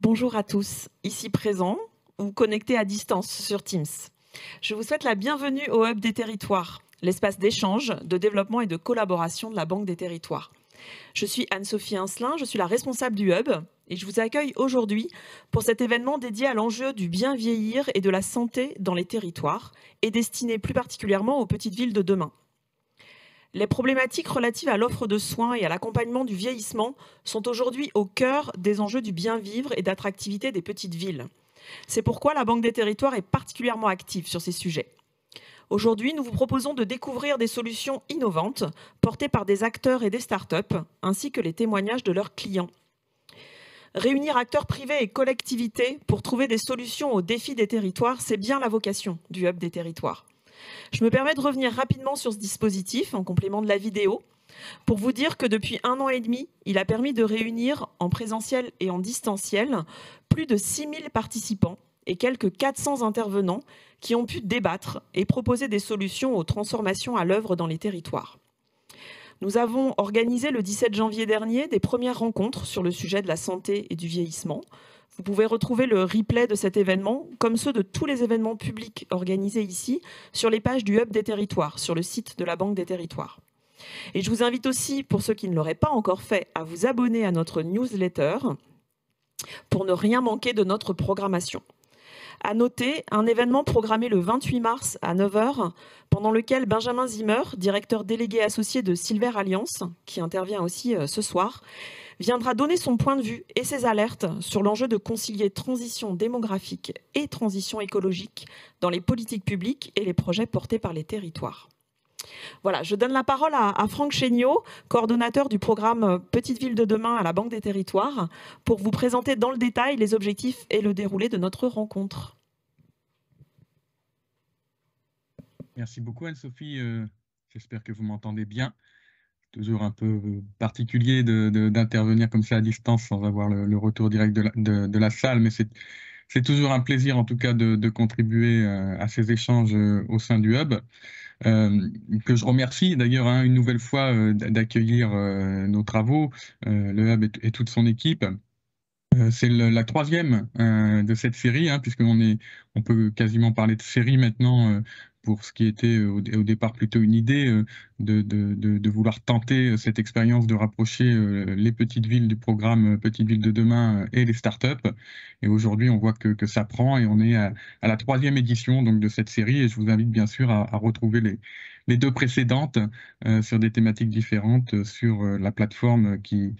Bonjour à tous, ici présents ou connectés à distance sur Teams. Je vous souhaite la bienvenue au Hub des Territoires, l'espace d'échange, de développement et de collaboration de la Banque des Territoires. Je suis Anne-Sophie Incelin, je suis la responsable du Hub et je vous accueille aujourd'hui pour cet événement dédié à l'enjeu du bien vieillir et de la santé dans les territoires et destiné plus particulièrement aux petites villes de demain. Les problématiques relatives à l'offre de soins et à l'accompagnement du vieillissement sont aujourd'hui au cœur des enjeux du bien vivre et d'attractivité des petites villes. C'est pourquoi la Banque des Territoires est particulièrement active sur ces sujets. Aujourd'hui, nous vous proposons de découvrir des solutions innovantes portées par des acteurs et des startups, ainsi que les témoignages de leurs clients. Réunir acteurs privés et collectivités pour trouver des solutions aux défis des territoires, c'est bien la vocation du Hub des Territoires. Je me permets de revenir rapidement sur ce dispositif en complément de la vidéo pour vous dire que depuis 1 an et demi, il a permis de réunir en présentiel et en distanciel plus de 6000 participants et quelques 400 intervenants qui ont pu débattre et proposer des solutions aux transformations à l'œuvre dans les territoires. Nous avons organisé le 17 janvier dernier des premières rencontres sur le sujet de la santé et du vieillissement. Vous pouvez retrouver le replay de cet événement, comme ceux de tous les événements publics organisés ici, sur les pages du Hub des Territoires, sur le site de la Banque des Territoires. Et je vous invite aussi, pour ceux qui ne l'auraient pas encore fait, à vous abonner à notre newsletter pour ne rien manquer de notre programmation. À noter un événement programmé le 28 mars à 9 h, pendant lequel Benjamin Zimmer, directeur délégué associé de Silver Alliance, qui intervient aussi ce soir, viendra donner son point de vue et ses alertes sur l'enjeu de concilier transition démographique et transition écologique dans les politiques publiques et les projets portés par les territoires. Voilà, je donne la parole à Franck Chéniaud, coordonnateur du programme Petites Villes de demain à la Banque des Territoires, pour vous présenter dans le détail les objectifs et le déroulé de notre rencontre. Merci beaucoup Anne-Sophie, j'espère que vous m'entendez bien. Toujours un peu particulier d'intervenir comme ça à distance sans avoir le retour direct de la salle, mais c'est toujours un plaisir en tout cas de contribuer à ces échanges au sein du Hub. Que je remercie d'ailleurs une nouvelle fois d'accueillir nos travaux, le Hub et toute son équipe. C'est la troisième de cette série, puisqu'on peut quasiment parler de série maintenant pour ce qui était au départ plutôt une idée de vouloir tenter cette expérience de rapprocher les petites villes du programme Petites Villes de demain et les startups. Et aujourd'hui, on voit que ça prend et on est à la troisième édition donc, de cette série. Et je vous invite bien sûr à retrouver les deux précédentes sur des thématiques différentes sur la plateforme qui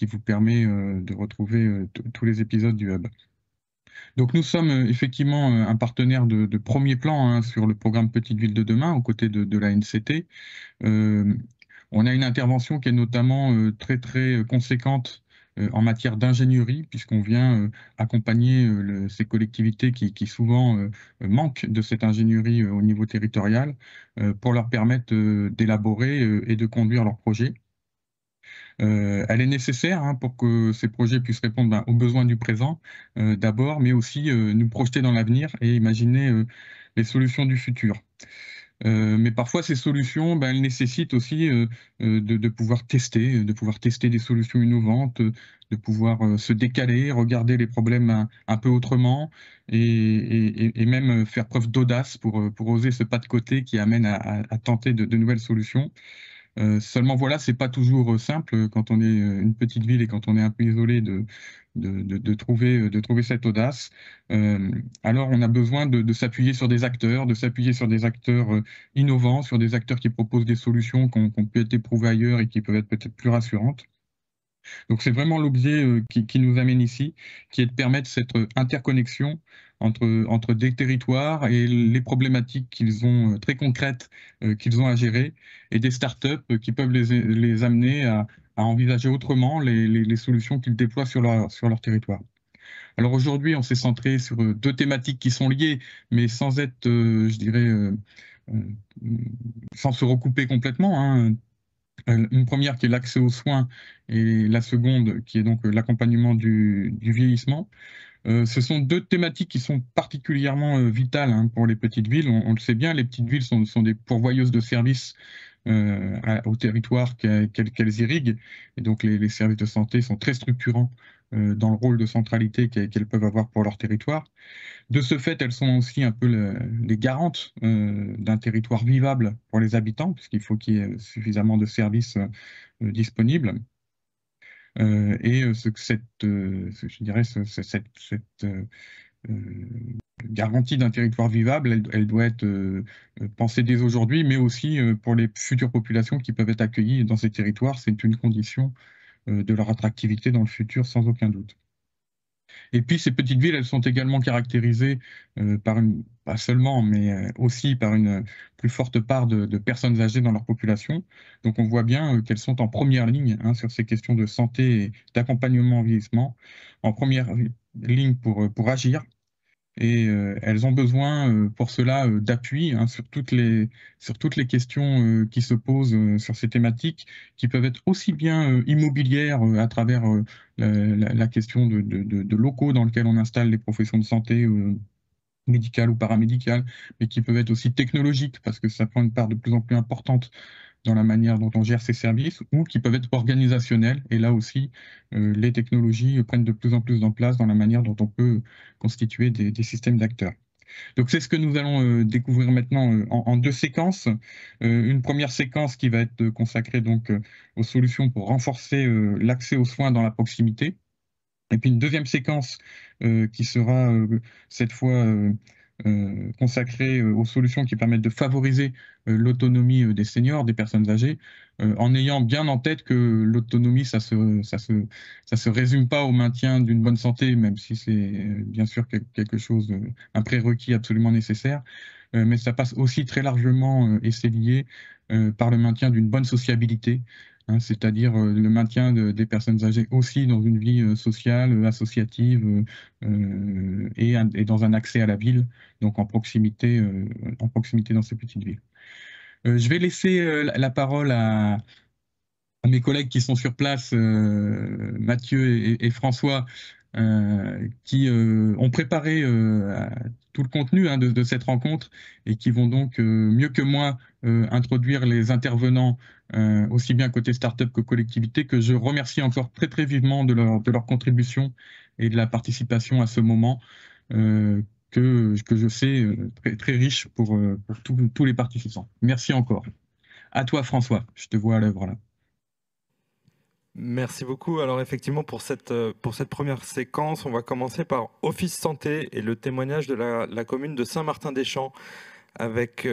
vous permet de retrouver tous les épisodes du Hub. Donc nous sommes effectivement un partenaire de premier plan sur le programme Petite Ville de demain, aux côtés de la NCT. On a une intervention qui est notamment très très conséquente en matière d'ingénierie, puisqu'on vient accompagner ces collectivités qui souvent manquent de cette ingénierie au niveau territorial, pour leur permettre d'élaborer et de conduire leurs projets. Elle est nécessaire pour que ces projets puissent répondre aux besoins du présent d'abord, mais aussi nous projeter dans l'avenir et imaginer les solutions du futur. Mais parfois, ces solutions, elles nécessitent aussi de pouvoir tester des solutions innovantes, de pouvoir se décaler, regarder les problèmes un peu autrement et même faire preuve d'audace pour oser ce pas de côté qui amène à tenter de nouvelles solutions. Seulement voilà, c'est pas toujours simple quand on est une petite ville et quand on est un peu isolé de trouver cette audace. Alors on a besoin de s'appuyer sur des acteurs, innovants, sur des acteurs qui proposent des solutions qui ont pu être éprouvées ailleurs et qui peuvent être peut-être plus rassurantes. Donc c'est vraiment l'objet qui nous amène ici, qui est de permettre cette interconnexion entre des territoires et les problématiques qu'ils ont très concrètes qu'ils ont à gérer, et des startups qui peuvent les amener à envisager autrement les solutions qu'ils déploient sur leur territoire. Alors aujourd'hui, on s'est centré sur deux thématiques qui sont liées, mais sans être, je dirais, sans se recouper complètement. Une première qui est l'accès aux soins et la seconde qui est donc l'accompagnement du vieillissement. Ce sont deux thématiques qui sont particulièrement vitales pour les petites villes. On le sait bien, les petites villes sont des pourvoyeuses de services au territoire qu'elles irriguent. Et donc les services de santé sont très structurants dans le rôle de centralité qu'elles peuvent avoir pour leur territoire. De ce fait, elles sont aussi un peu les garantes d'un territoire vivable pour les habitants, puisqu'il faut qu'il y ait suffisamment de services disponibles. Je dirais, cette garantie d'un territoire vivable, elle doit être pensée dès aujourd'hui, mais aussi pour les futures populations qui peuvent être accueillies dans ces territoires. C'est une condition de leur attractivité dans le futur, sans aucun doute. Et puis, ces petites villes, elles sont également caractérisées pas seulement, mais aussi par une plus forte part de personnes âgées dans leur population. Donc, on voit bien qu'elles sont en première ligne sur ces questions de santé et d'accompagnement au vieillissement, en première ligne pour agir. Et elles ont besoin pour cela d'appui sur toutes les questions qui se posent sur ces thématiques, qui peuvent être aussi bien immobilières à travers la question de locaux dans lesquels on installe les professions de santé médicales ou paramédicales, mais qui peuvent être aussi technologiques, parce que ça prend une part de plus en plus importante dans la manière dont on gère ces services, ou qui peuvent être organisationnels. Et là aussi, les technologies prennent de plus en plus en place dans la manière dont on peut constituer des systèmes d'acteurs. Donc c'est ce que nous allons découvrir maintenant en deux séquences. Une première séquence qui va être consacrée donc aux solutions pour renforcer l'accès aux soins dans la proximité. Et puis une deuxième séquence qui sera cette fois consacrée aux solutions qui permettent de favoriser l'autonomie des seniors, des personnes âgées, en ayant bien en tête que l'autonomie, ça se résume pas au maintien d'une bonne santé, même si c'est bien sûr quelque chose, un prérequis absolument nécessaire, mais ça passe aussi très largement, et c'est lié par le maintien d'une bonne sociabilité, c'est-à-dire le maintien des personnes âgées aussi dans une vie sociale, associative et dans un accès à la ville, donc en proximité dans ces petites villes. Je vais laisser la parole à mes collègues qui sont sur place, Mathieu et François, qui ont préparé tout le contenu de cette rencontre et qui vont donc mieux que moi introduire les intervenants aussi bien côté start-up que collectivité, que je remercie encore très très vivement de leur contribution et de la participation à ce moment que je sais très, très riche pour tous les participants. Merci encore. À toi François, je te vois à l'œuvre là. Merci beaucoup. Alors effectivement, pour cette première séquence, on va commencer par Office Santé et le témoignage de la commune de Saint-Martin-des-Champs avec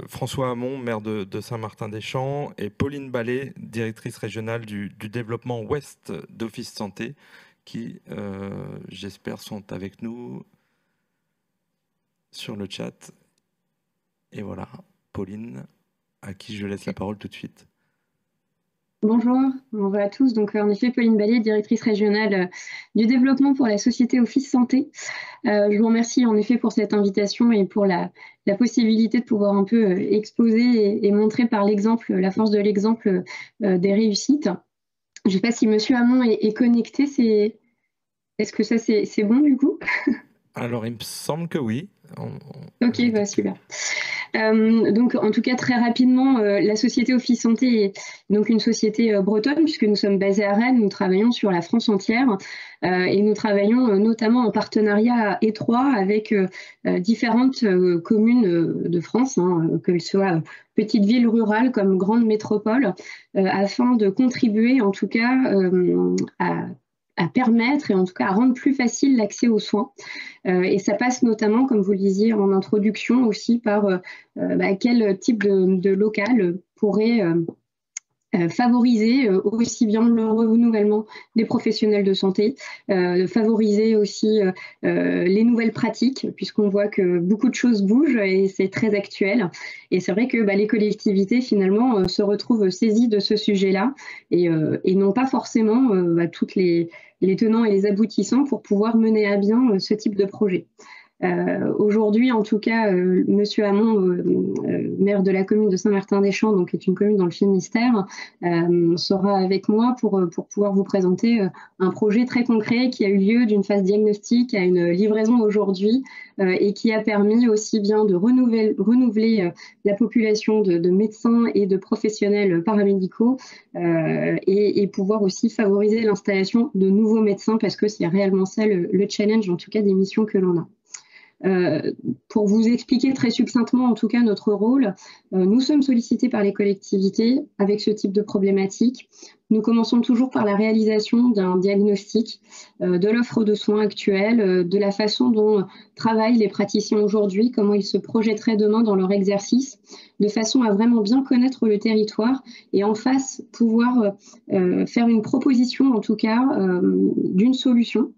François Hamon, maire de Saint-Martin-des-Champs, et Pauline Ballet, directrice régionale du développement ouest d'Office Santé, qui, j'espère, sont avec nous sur le chat. Et voilà, Pauline, à qui je laisse la parole tout de suite. Bonjour à tous. Donc, en effet, Pauline Ballet, directrice régionale du développement pour la société Office Santé. Je vous remercie en effet pour cette invitation et pour la possibilité de pouvoir un peu exposer et montrer par l'exemple, la force de l'exemple des réussites. Je ne sais pas si Monsieur Hamon est connecté. Est-ce que ça, c'est bon du coup? Alors, il me semble que oui. Ok, bah, super. Donc, en tout cas, très rapidement, la société Office Santé est donc une société bretonne, puisque nous sommes basés à Rennes. Nous travaillons sur la France entière et nous travaillons notamment en partenariat étroit avec différentes communes de France, qu'elles soient petites villes rurales comme grandes métropoles, afin de contribuer en tout cas à permettre et en tout cas à rendre plus facile l'accès aux soins. Et ça passe notamment, comme vous le disiez en introduction, aussi par quel type de local pourrait favoriser aussi bien le renouvellement des professionnels de santé, favoriser aussi les nouvelles pratiques, puisqu'on voit que beaucoup de choses bougent et c'est très actuel. Et c'est vrai que les collectivités, finalement, se retrouvent saisies de ce sujet-là et n'ont pas forcément toutes les tenants et les aboutissants pour pouvoir mener à bien ce type de projet. Aujourd'hui, en tout cas, Monsieur Hamon, maire de la commune de Saint-Martin-des-Champs, donc qui est une commune dans le Finistère, sera avec moi pour pouvoir vous présenter un projet très concret qui a eu lieu d'une phase diagnostique à une livraison aujourd'hui et qui a permis aussi bien de renouveler la population de médecins et de professionnels paramédicaux et pouvoir aussi favoriser l'installation de nouveaux médecins parce que c'est réellement ça le challenge, en tout cas des missions que l'on a. Pour vous expliquer très succinctement en tout cas notre rôle, nous sommes sollicités par les collectivités avec ce type de problématique. Nous commençons toujours par la réalisation d'un diagnostic de l'offre de soins actuelle, de la façon dont travaillent les praticiens aujourd'hui, comment ils se projetteraient demain dans leur exercice, de façon à vraiment bien connaître le territoire et en face pouvoir faire une proposition en tout cas d'une solution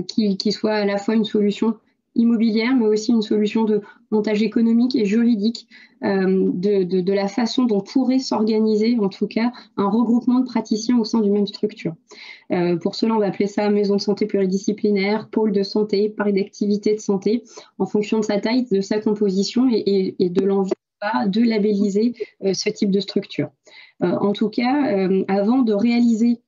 qui soit à la fois une solution immobilière, mais aussi une solution de montage économique et juridique de la façon dont pourrait s'organiser, en tout cas, un regroupement de praticiens au sein d'une même structure. Pour cela, on va appeler ça maison de santé pluridisciplinaire, pôle de santé, parc d'activité de santé, en fonction de sa taille, de sa composition et de l'envie de labelliser ce type de structure. En tout cas, avant de réaliser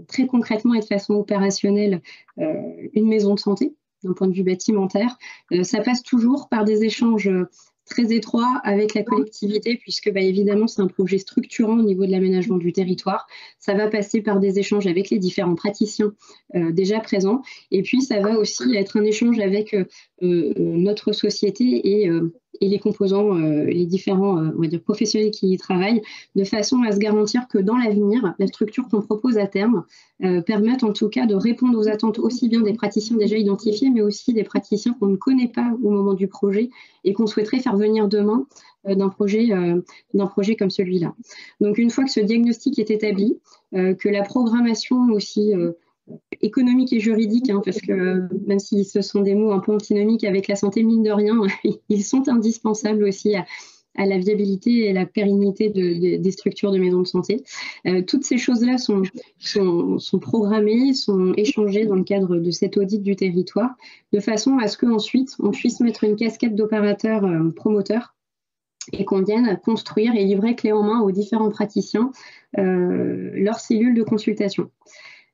très concrètement et de façon opérationnelle une maison de santé, d'un point de vue bâtimentaire, ça passe toujours par des échanges très étroits avec la collectivité, puisque évidemment c'est un projet structurant au niveau de l'aménagement du territoire. Ça va passer par des échanges avec les différents praticiens déjà présents, et puis ça va aussi être un échange avec notre société et les composants, les différents on va dire, professionnels qui y travaillent, de façon à se garantir que dans l'avenir, la structure qu'on propose à terme permette en tout cas de répondre aux attentes aussi bien des praticiens déjà identifiés, mais aussi des praticiens qu'on ne connaît pas au moment du projet et qu'on souhaiterait faire venir demain d'un projet comme celui-là. Donc une fois que ce diagnostic est établi, que la programmation aussi économique et juridique, parce que même si ce sont des mots un peu antinomiques avec la santé, mine de rien, ils sont indispensables aussi à la viabilité et la pérennité des structures de maisons de santé. Toutes ces choses-là sont programmées, sont échangées dans le cadre de cet audit du territoire, de façon à ce qu'ensuite on puisse mettre une casquette d'opérateurs promoteurs et qu'on vienne construire et livrer clé en main aux différents praticiens leurs cellules de consultation.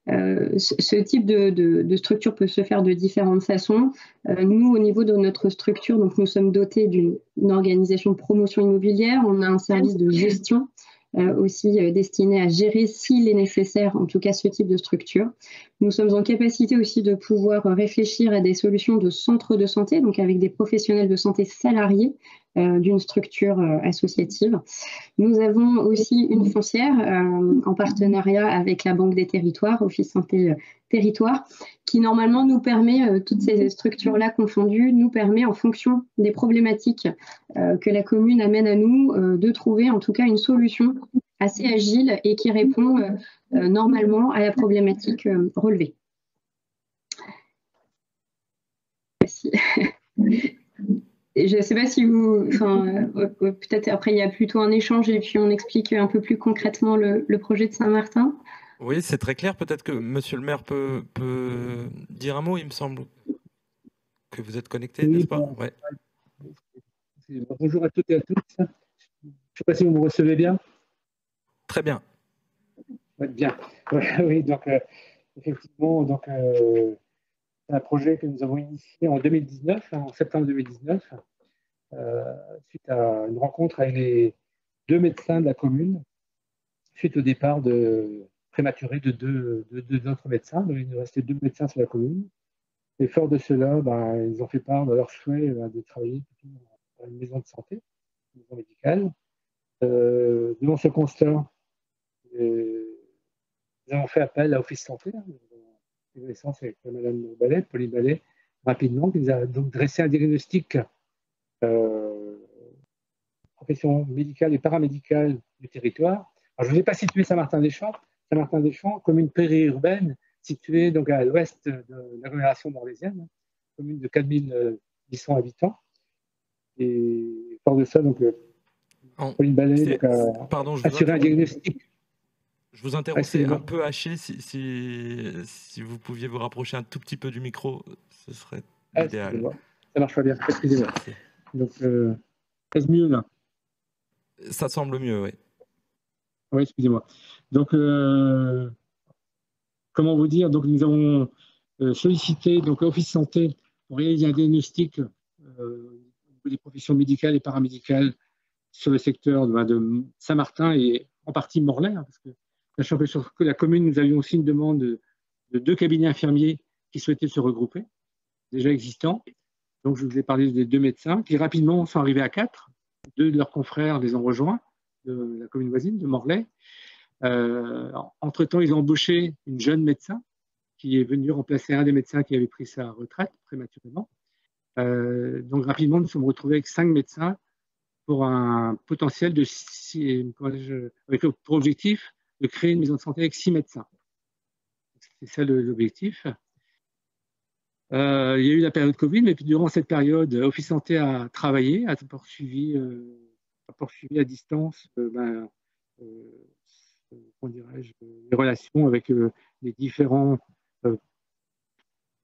Ce type de structure peut se faire de différentes façons. Nous, au niveau de notre structure, donc nous sommes dotés d'une organisation de promotion immobilière. On a un service de gestion aussi destiné à gérer, s'il est nécessaire, en tout cas ce type de structure. Nous sommes en capacité aussi de pouvoir réfléchir à des solutions de centres de santé, donc avec des professionnels de santé salariés d'une structure associative. Nous avons aussi une foncière en partenariat avec la Banque des Territoires, Office Santé Territoire, qui normalement nous permet, toutes ces structures-là confondues, nous permet en fonction des problématiques que la commune amène à nous, de trouver en tout cas une solution assez agile et qui répond normalement à la problématique relevée. Merci. Je ne sais pas si vous, peut-être après il y a plutôt un échange et puis on explique un peu plus concrètement le projet de Saint-Martin. Oui, c'est très clair. Peut-être que Monsieur le maire peut dire un mot, il me semble que vous êtes connecté, oui, n'est-ce pas? Ouais. Bonjour à toutes et à tous. Je ne sais pas si vous me recevez bien. Très bien. Ouais, bien. Oui, donc effectivement, c'est un projet que nous avons initié en 2019, en septembre 2019, suite à une rencontre avec les 2 médecins de la commune, suite au départ prématuré de deux autres médecins. Donc, il nous restait 2 médecins sur la commune. Et fort de cela, ils ont fait part de leur souhait de travailler dans une maison de santé, une maison médicale. Devant ce constat, nous avons fait appel à Office Santé, connaissance avec Mme Ballet, Pauline Ballet, rapidement, qui nous a donc dressé un diagnostic profession médicale et paramédicale du territoire. Alors, je ne vais pas situer Saint-Martin-des-Champs. Saint-Martin-des-Champs, commune périurbaine, située donc à l'ouest de l'agglomération morlaisienne, commune de 4800 habitants. Et fort de ça, donc, Pauline Ballet a assuré un diagnostic. Je vous interromps, c'est un peu haché. Si vous pouviez vous rapprocher un tout petit peu du micro, ce serait l'idéal. Excusez-moi, ça marche pas bien, excusez-moi. Merci. Donc, ça se mieux là. Ça semble mieux, oui. Oui, excusez-moi. Donc, comment vous dire? Donc, nous avons sollicité donc l'Office Santé pour réaliser un diagnostic des professions médicales et paramédicales sur le secteur de Saint-Martin et en partie Morlaix, hein, parce que sachant que sur la commune, nous avions aussi une demande de 2 cabinets infirmiers qui souhaitaient se regrouper, déjà existants. Donc, je vous ai parlé des 2 médecins qui rapidement sont arrivés à 4. 2 de leurs confrères les ont rejoints de la commune voisine de Morlaix. Entre-temps, ils ont embauché une jeune médecin qui est venue remplacer un des médecins qui avait pris sa retraite prématurément. Donc, rapidement, nous sommes retrouvés avec 5 médecins pour un potentiel de 6, avec pour objectif de créer une maison de santé avec 6 médecins. C'est ça l'objectif. Il y a eu la période Covid, mais puis durant cette période, Office Santé a travaillé, a poursuivi à distance comment dirais-je, les relations avec les différents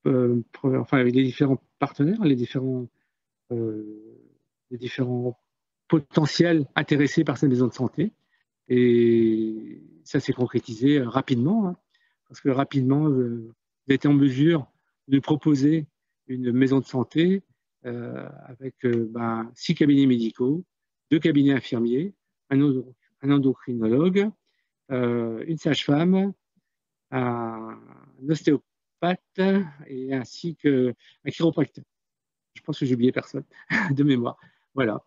avec les différents partenaires, les différents potentiels intéressés par cette maison de santé. Et ça s'est concrétisé rapidement, hein, parce que rapidement, vous êtes en mesure de proposer une maison de santé avec 6 cabinets médicaux, 2 cabinets infirmiers, un endocrinologue, une sage-femme, un ostéopathe et ainsi qu'un chiropracteur. Je pense que j'ai oublié personne de mémoire. Voilà.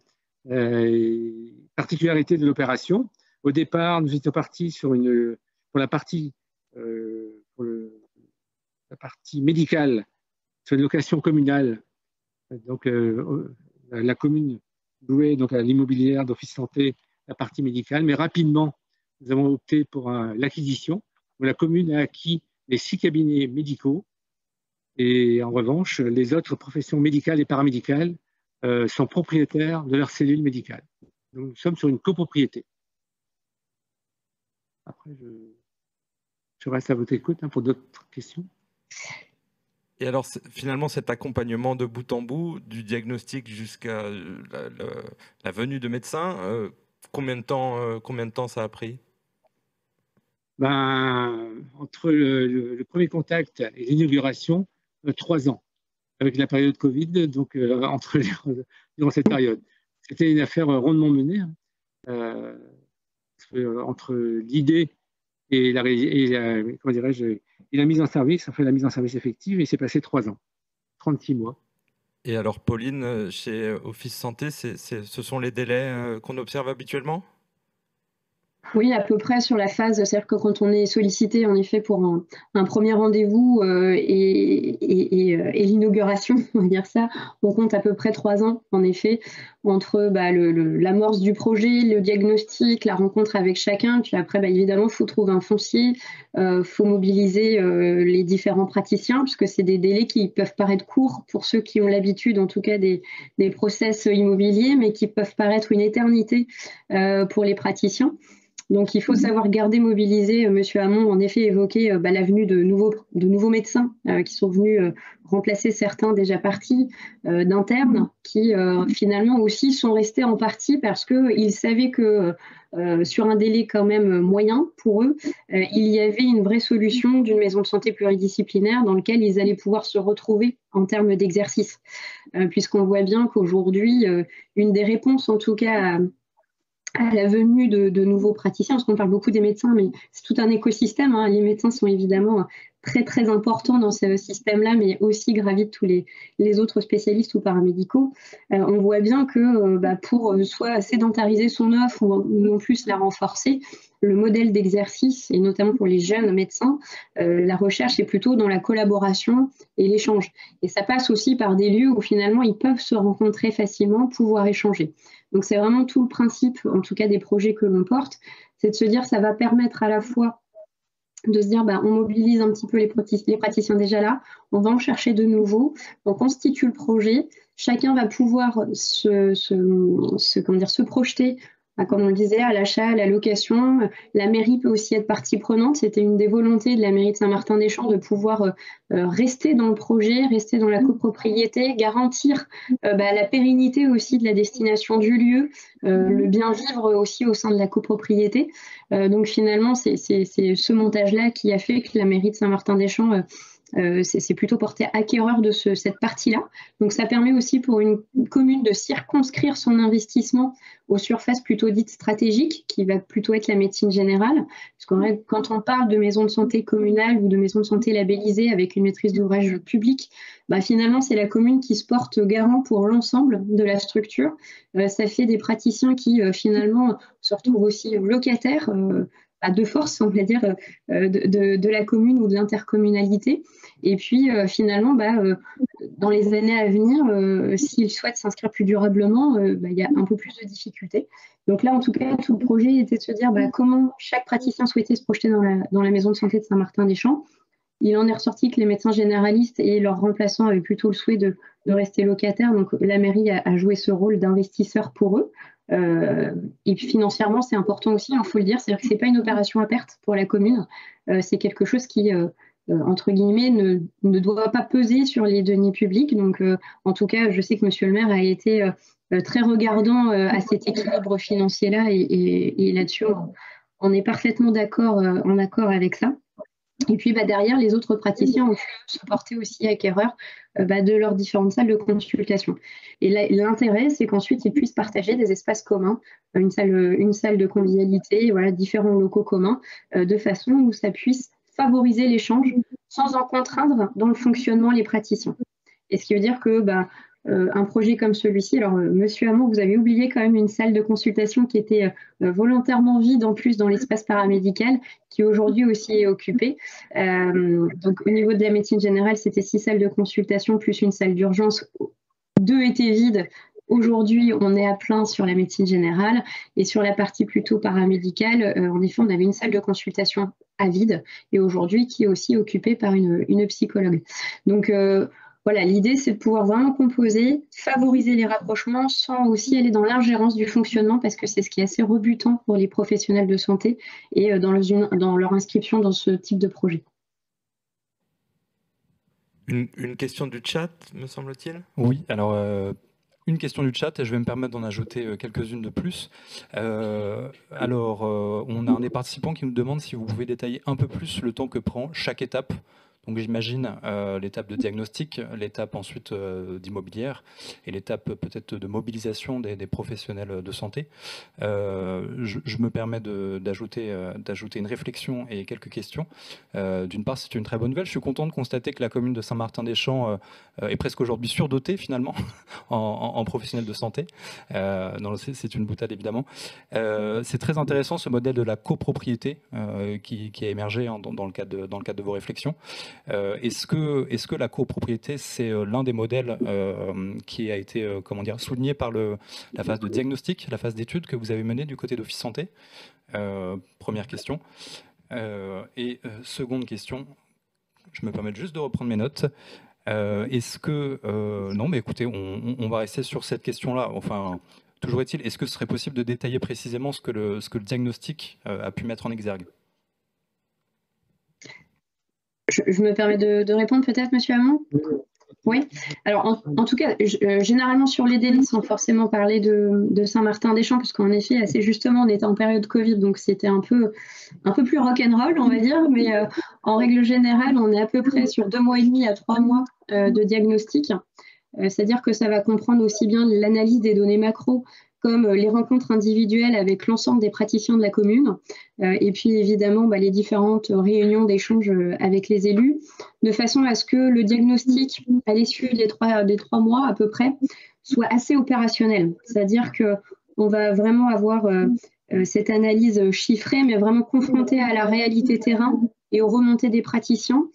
Particularité de l'opération. Au départ, nous étions partis pour la partie médicale, sur une location communale. Donc, la commune louait donc à l'immobilière d'Office Santé la partie médicale, mais rapidement, nous avons opté pour l'acquisition, où la commune a acquis les 6 cabinets médicaux, et en revanche, les autres professions médicales et paramédicales sont propriétaires de leurs cellules médicales. Donc, nous sommes sur une copropriété. Après, je reste à votre écoute pour d'autres questions. Et alors, finalement, cet accompagnement de bout en bout, du diagnostic jusqu'à la venue de médecins, combien de temps ça a pris? Entre le premier contact et l'inauguration, 3 ans, avec la période Covid, donc durant cette période. C'était une affaire rondement menée, hein, entre l'idée et la mise en service, la mise en service effective, et il s'est passé 3 ans, 36 mois. Et alors, Pauline, chez Office Santé, ce sont les délais qu'on observe habituellement? Oui, à peu près sur la phase, c'est-à-dire que quand on est sollicité en effet pour un premier rendez-vous et l'inauguration, on va dire ça, on compte à peu près 3 ans en effet entre l'amorce du projet, le diagnostic, la rencontre avec chacun, puis après évidemment il faut trouver un foncier, faut mobiliser les différents praticiens, puisque c'est des délais qui peuvent paraître courts pour ceux qui ont l'habitude en tout cas des process immobiliers, mais qui peuvent paraître une éternité pour les praticiens. Donc, il faut savoir garder mobilisé. Monsieur Hamon, en effet, évoqué la venue de nouveaux médecins qui sont venus remplacer certains déjà partis d'internes qui finalement aussi sont restés en partie parce qu'ils savaient que sur un délai quand même moyen pour eux, il y avait une vraie solution d'une maison de santé pluridisciplinaire dans laquelle ils allaient pouvoir se retrouver en termes d'exercice. Puisqu'on voit bien qu'aujourd'hui, une des réponses en tout cas à la venue de nouveaux praticiens, parce qu'on parle beaucoup des médecins, mais c'est tout un écosystème, hein. Les médecins sont évidemment très très importants dans ce système-là, mais aussi gravitent tous les autres spécialistes ou paramédicaux. On voit bien que pour soit sédentariser son offre ou non plus la renforcer, le modèle d'exercice, et notamment pour les jeunes médecins, la recherche est plutôt dans la collaboration et l'échange. Et ça passe aussi par des lieux où finalement ils peuvent se rencontrer facilement, pouvoir échanger. Donc c'est vraiment tout le principe, en tout cas des projets que l'on porte, c'est de se dire ça va permettre à la fois de se dire on mobilise un petit peu les praticiens déjà là, on va en chercher de nouveaux, on constitue le projet, chacun va pouvoir se projeter comme on le disait, à l'achat, à la location. La mairie peut aussi être partie prenante. C'était une des volontés de la mairie de Saint-Martin-des-Champs de pouvoir rester dans le projet, rester dans la copropriété, garantir la pérennité aussi de la destination du lieu, le bien vivre aussi au sein de la copropriété. Donc finalement, c'est ce montage-là qui a fait que la mairie de Saint-Martin-des-Champs c'est plutôt porté acquéreur de cette partie-là. Donc ça permet aussi pour une commune de circonscrire son investissement aux surfaces plutôt dites stratégiques, qui va plutôt être la médecine générale. Parce que quand on parle de maisons de santé communales ou de maisons de santé labellisées avec une maîtrise d'ouvrage publique, finalement c'est la commune qui se porte garant pour l'ensemble de la structure. Ça fait des praticiens qui finalement se retrouvent aussi locataires de force, on va dire, de la commune ou de l'intercommunalité. Et puis, finalement, dans les années à venir, s'ils souhaitent s'inscrire plus durablement, il y a un peu plus de difficultés. Donc là, en tout cas, tout le projet était de se dire comment chaque praticien souhaitait se projeter dans la maison de santé de Saint-Martin-des-Champs. Il en est ressorti que les médecins généralistes et leurs remplaçants avaient plutôt le souhait de rester locataires. Donc, la mairie a joué ce rôle d'investisseur pour eux. Et puis financièrement, c'est important aussi, il faut le dire, c'est-à-dire que ce n'est pas une opération à perte pour la commune, c'est quelque chose qui, entre guillemets, ne doit pas peser sur les deniers publics. Donc, en tout cas, je sais que monsieur le maire a été très regardant à cet équilibre financier-là et là-dessus, on est parfaitement d'accord en accord avec ça. Et puis derrière, les autres praticiens ont pu se porter aussi acquéreurs de leurs différentes salles de consultation. Et l'intérêt, c'est qu'ensuite, ils puissent partager des espaces communs, une salle de convivialité, voilà, différents locaux communs, de façon où ça puisse favoriser l'échange sans en contraindre dans le fonctionnement les praticiens. Et ce qui veut dire que un projet comme celui-ci, alors monsieur Hamon, vous avez oublié quand même une salle de consultation qui était volontairement vide en plus dans l'espace paramédical, qui aujourd'hui aussi est occupée. Donc au niveau de la médecine générale, c'était 6 salles de consultation plus une salle d'urgence. 2 étaient vides. Aujourd'hui, on est à plein sur la médecine générale et sur la partie plutôt paramédicale, en effet, on avait une salle de consultation à vide et aujourd'hui qui est aussi occupée par une psychologue. Donc voilà, l'idée, c'est de pouvoir vraiment composer, favoriser les rapprochements sans aussi aller dans l'ingérence du fonctionnement parce que c'est ce qui est assez rebutant pour les professionnels de santé et dans leur inscription dans ce type de projet. Une question du chat, me semble-t-il? Oui, alors une question du chat et je vais me permettre d'en ajouter quelques-unes de plus. Alors, on a un des participants qui nous demande si vous pouvez détailler un peu plus le temps que prend chaque étape. Donc j'imagine l'étape de diagnostic, l'étape ensuite d'immobilière et l'étape peut-être de mobilisation des professionnels de santé. Je me permets d'ajouter une réflexion et quelques questions. D'une part, c'est une très bonne nouvelle. Je suis content de constater que la commune de Saint-Martin-des-Champs est presque aujourd'hui surdotée finalement en professionnels de santé. C'est une boutade évidemment. C'est très intéressant ce modèle de la copropriété qui a émergé dans le cadre de vos réflexions. Est-ce que la copropriété, c'est l'un des modèles qui a été souligné par la phase de diagnostic, la phase d'étude que vous avez menée du côté d'Office Santé? Première question. Et seconde question, je me permets juste de reprendre mes notes. Est-ce que... non, mais écoutez, on va rester sur cette question-là. Enfin, toujours est-il, est-ce que ce serait possible de détailler précisément ce que le diagnostic a pu mettre en exergue? Je me permets de répondre peut-être, monsieur Hamon? Oui. Alors, en tout cas, généralement sur les délais, sans forcément parler de Saint-Martin-des-Champs, puisqu'en effet, assez justement, on était en période Covid, donc c'était un peu plus rock'n'roll, on va dire, mais en règle générale, on est à peu près sur 2 mois et demi à 3 mois de diagnostic. C'est-à-dire que ça va comprendre aussi bien l'analyse des données macro comme les rencontres individuelles avec l'ensemble des praticiens de la commune, et puis évidemment les différentes réunions d'échange avec les élus, de façon à ce que le diagnostic, à l'issue des 3 mois à peu près, soit assez opérationnel. C'est-à-dire qu'on va vraiment avoir cette analyse chiffrée, mais vraiment confrontée à la réalité terrain et aux remontées des praticiens,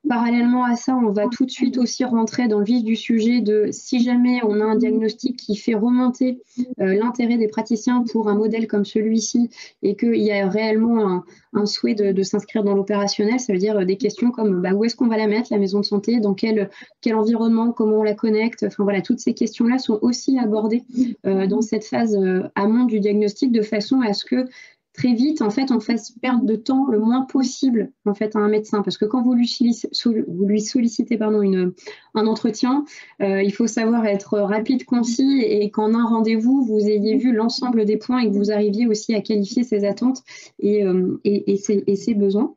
Parallèlement à ça, on va tout de suite aussi rentrer dans le vif du sujet de si jamais on a un diagnostic qui fait remonter l'intérêt des praticiens pour un modèle comme celui-ci et qu'il y a réellement un souhait de s'inscrire dans l'opérationnel, ça veut dire des questions comme où est-ce qu'on va la mettre, la maison de santé, dans quel environnement, comment on la connecte, enfin voilà, toutes ces questions-là sont aussi abordées dans cette phase amont du diagnostic de façon à ce que très vite, en fait, on fasse perdre de temps le moins possible en fait, à un médecin. Parce que quand vous lui sollicitez un entretien, il faut savoir être rapide, concis et qu'en un rendez-vous, vous ayez vu l'ensemble des points et que vous arriviez aussi à qualifier ses attentes et ses besoins.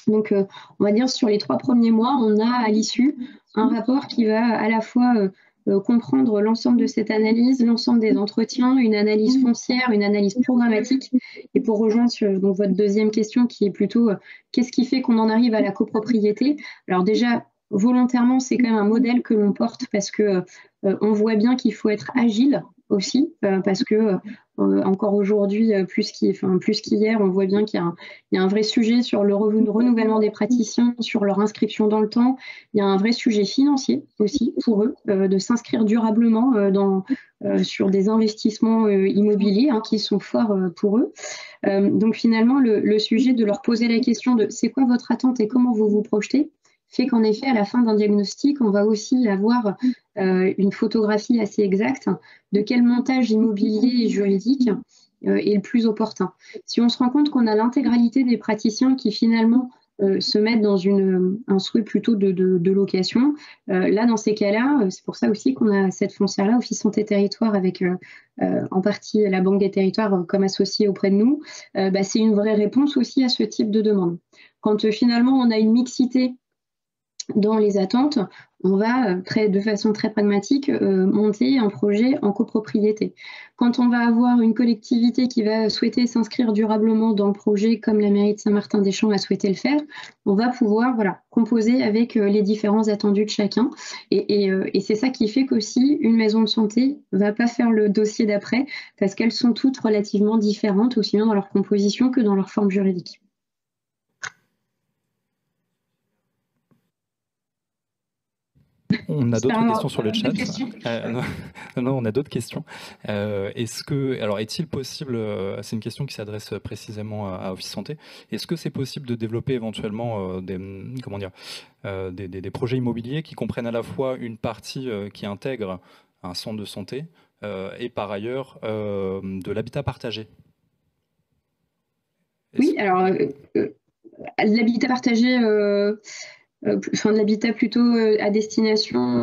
Donc, on va dire sur les 3 premiers mois, on a à l'issue un rapport qui va à la fois comprendre l'ensemble de cette analyse, l'ensemble des entretiens, une analyse foncière, une analyse programmatique. Et pour rejoindre donc, votre deuxième question qui est plutôt qu'est-ce qui fait qu'on en arrive à la copropriété? Alors déjà, volontairement, c'est quand même un modèle que l'on porte parce que on voit bien qu'il faut être agile aussi, parce que encore aujourd'hui, plus qu'hier, on voit bien qu'il y a un vrai sujet sur le renouvellement des praticiens, sur leur inscription dans le temps. Il y a un vrai sujet financier aussi pour eux, de s'inscrire durablement sur des investissements immobiliers qui sont forts pour eux. Donc finalement, le sujet de leur poser la question de c'est quoi votre attente et comment vous vous projetez fait qu'en effet, à la fin d'un diagnostic, on va aussi avoir une photographie assez exacte de quel montage immobilier et juridique est le plus opportun. Si on se rend compte qu'on a l'intégralité des praticiens qui finalement se mettent dans un souhait plutôt de location, là, dans ces cas-là, c'est pour ça aussi qu'on a cette foncière-là, Office Santé Territoire, avec en partie la Banque des Territoires comme associée auprès de nous, c'est une vraie réponse aussi à ce type de demande. Quand finalement on a une mixité dans les attentes, on va de façon très pragmatique monter un projet en copropriété. Quand on va avoir une collectivité qui va souhaiter s'inscrire durablement dans le projet, comme la mairie de Saint-Martin-des-Champs a souhaité le faire, on va pouvoir composer avec les différents attendus de chacun. Et c'est ça qui fait qu'aussi une maison de santé ne va pas faire le dossier d'après, parce qu'elles sont toutes relativement différentes, aussi bien dans leur composition que dans leur forme juridique. On a d'autres questions sur le chat. Non, on a d'autres questions. Est-il possible, c'est une question qui s'adresse précisément à Office Santé, est-ce que c'est possible de développer éventuellement des projets immobiliers qui comprennent à la fois une partie qui intègre un centre de santé et par ailleurs de l'habitat partagé? Oui, alors l'habitat partagé... de l'habitat plutôt à destination,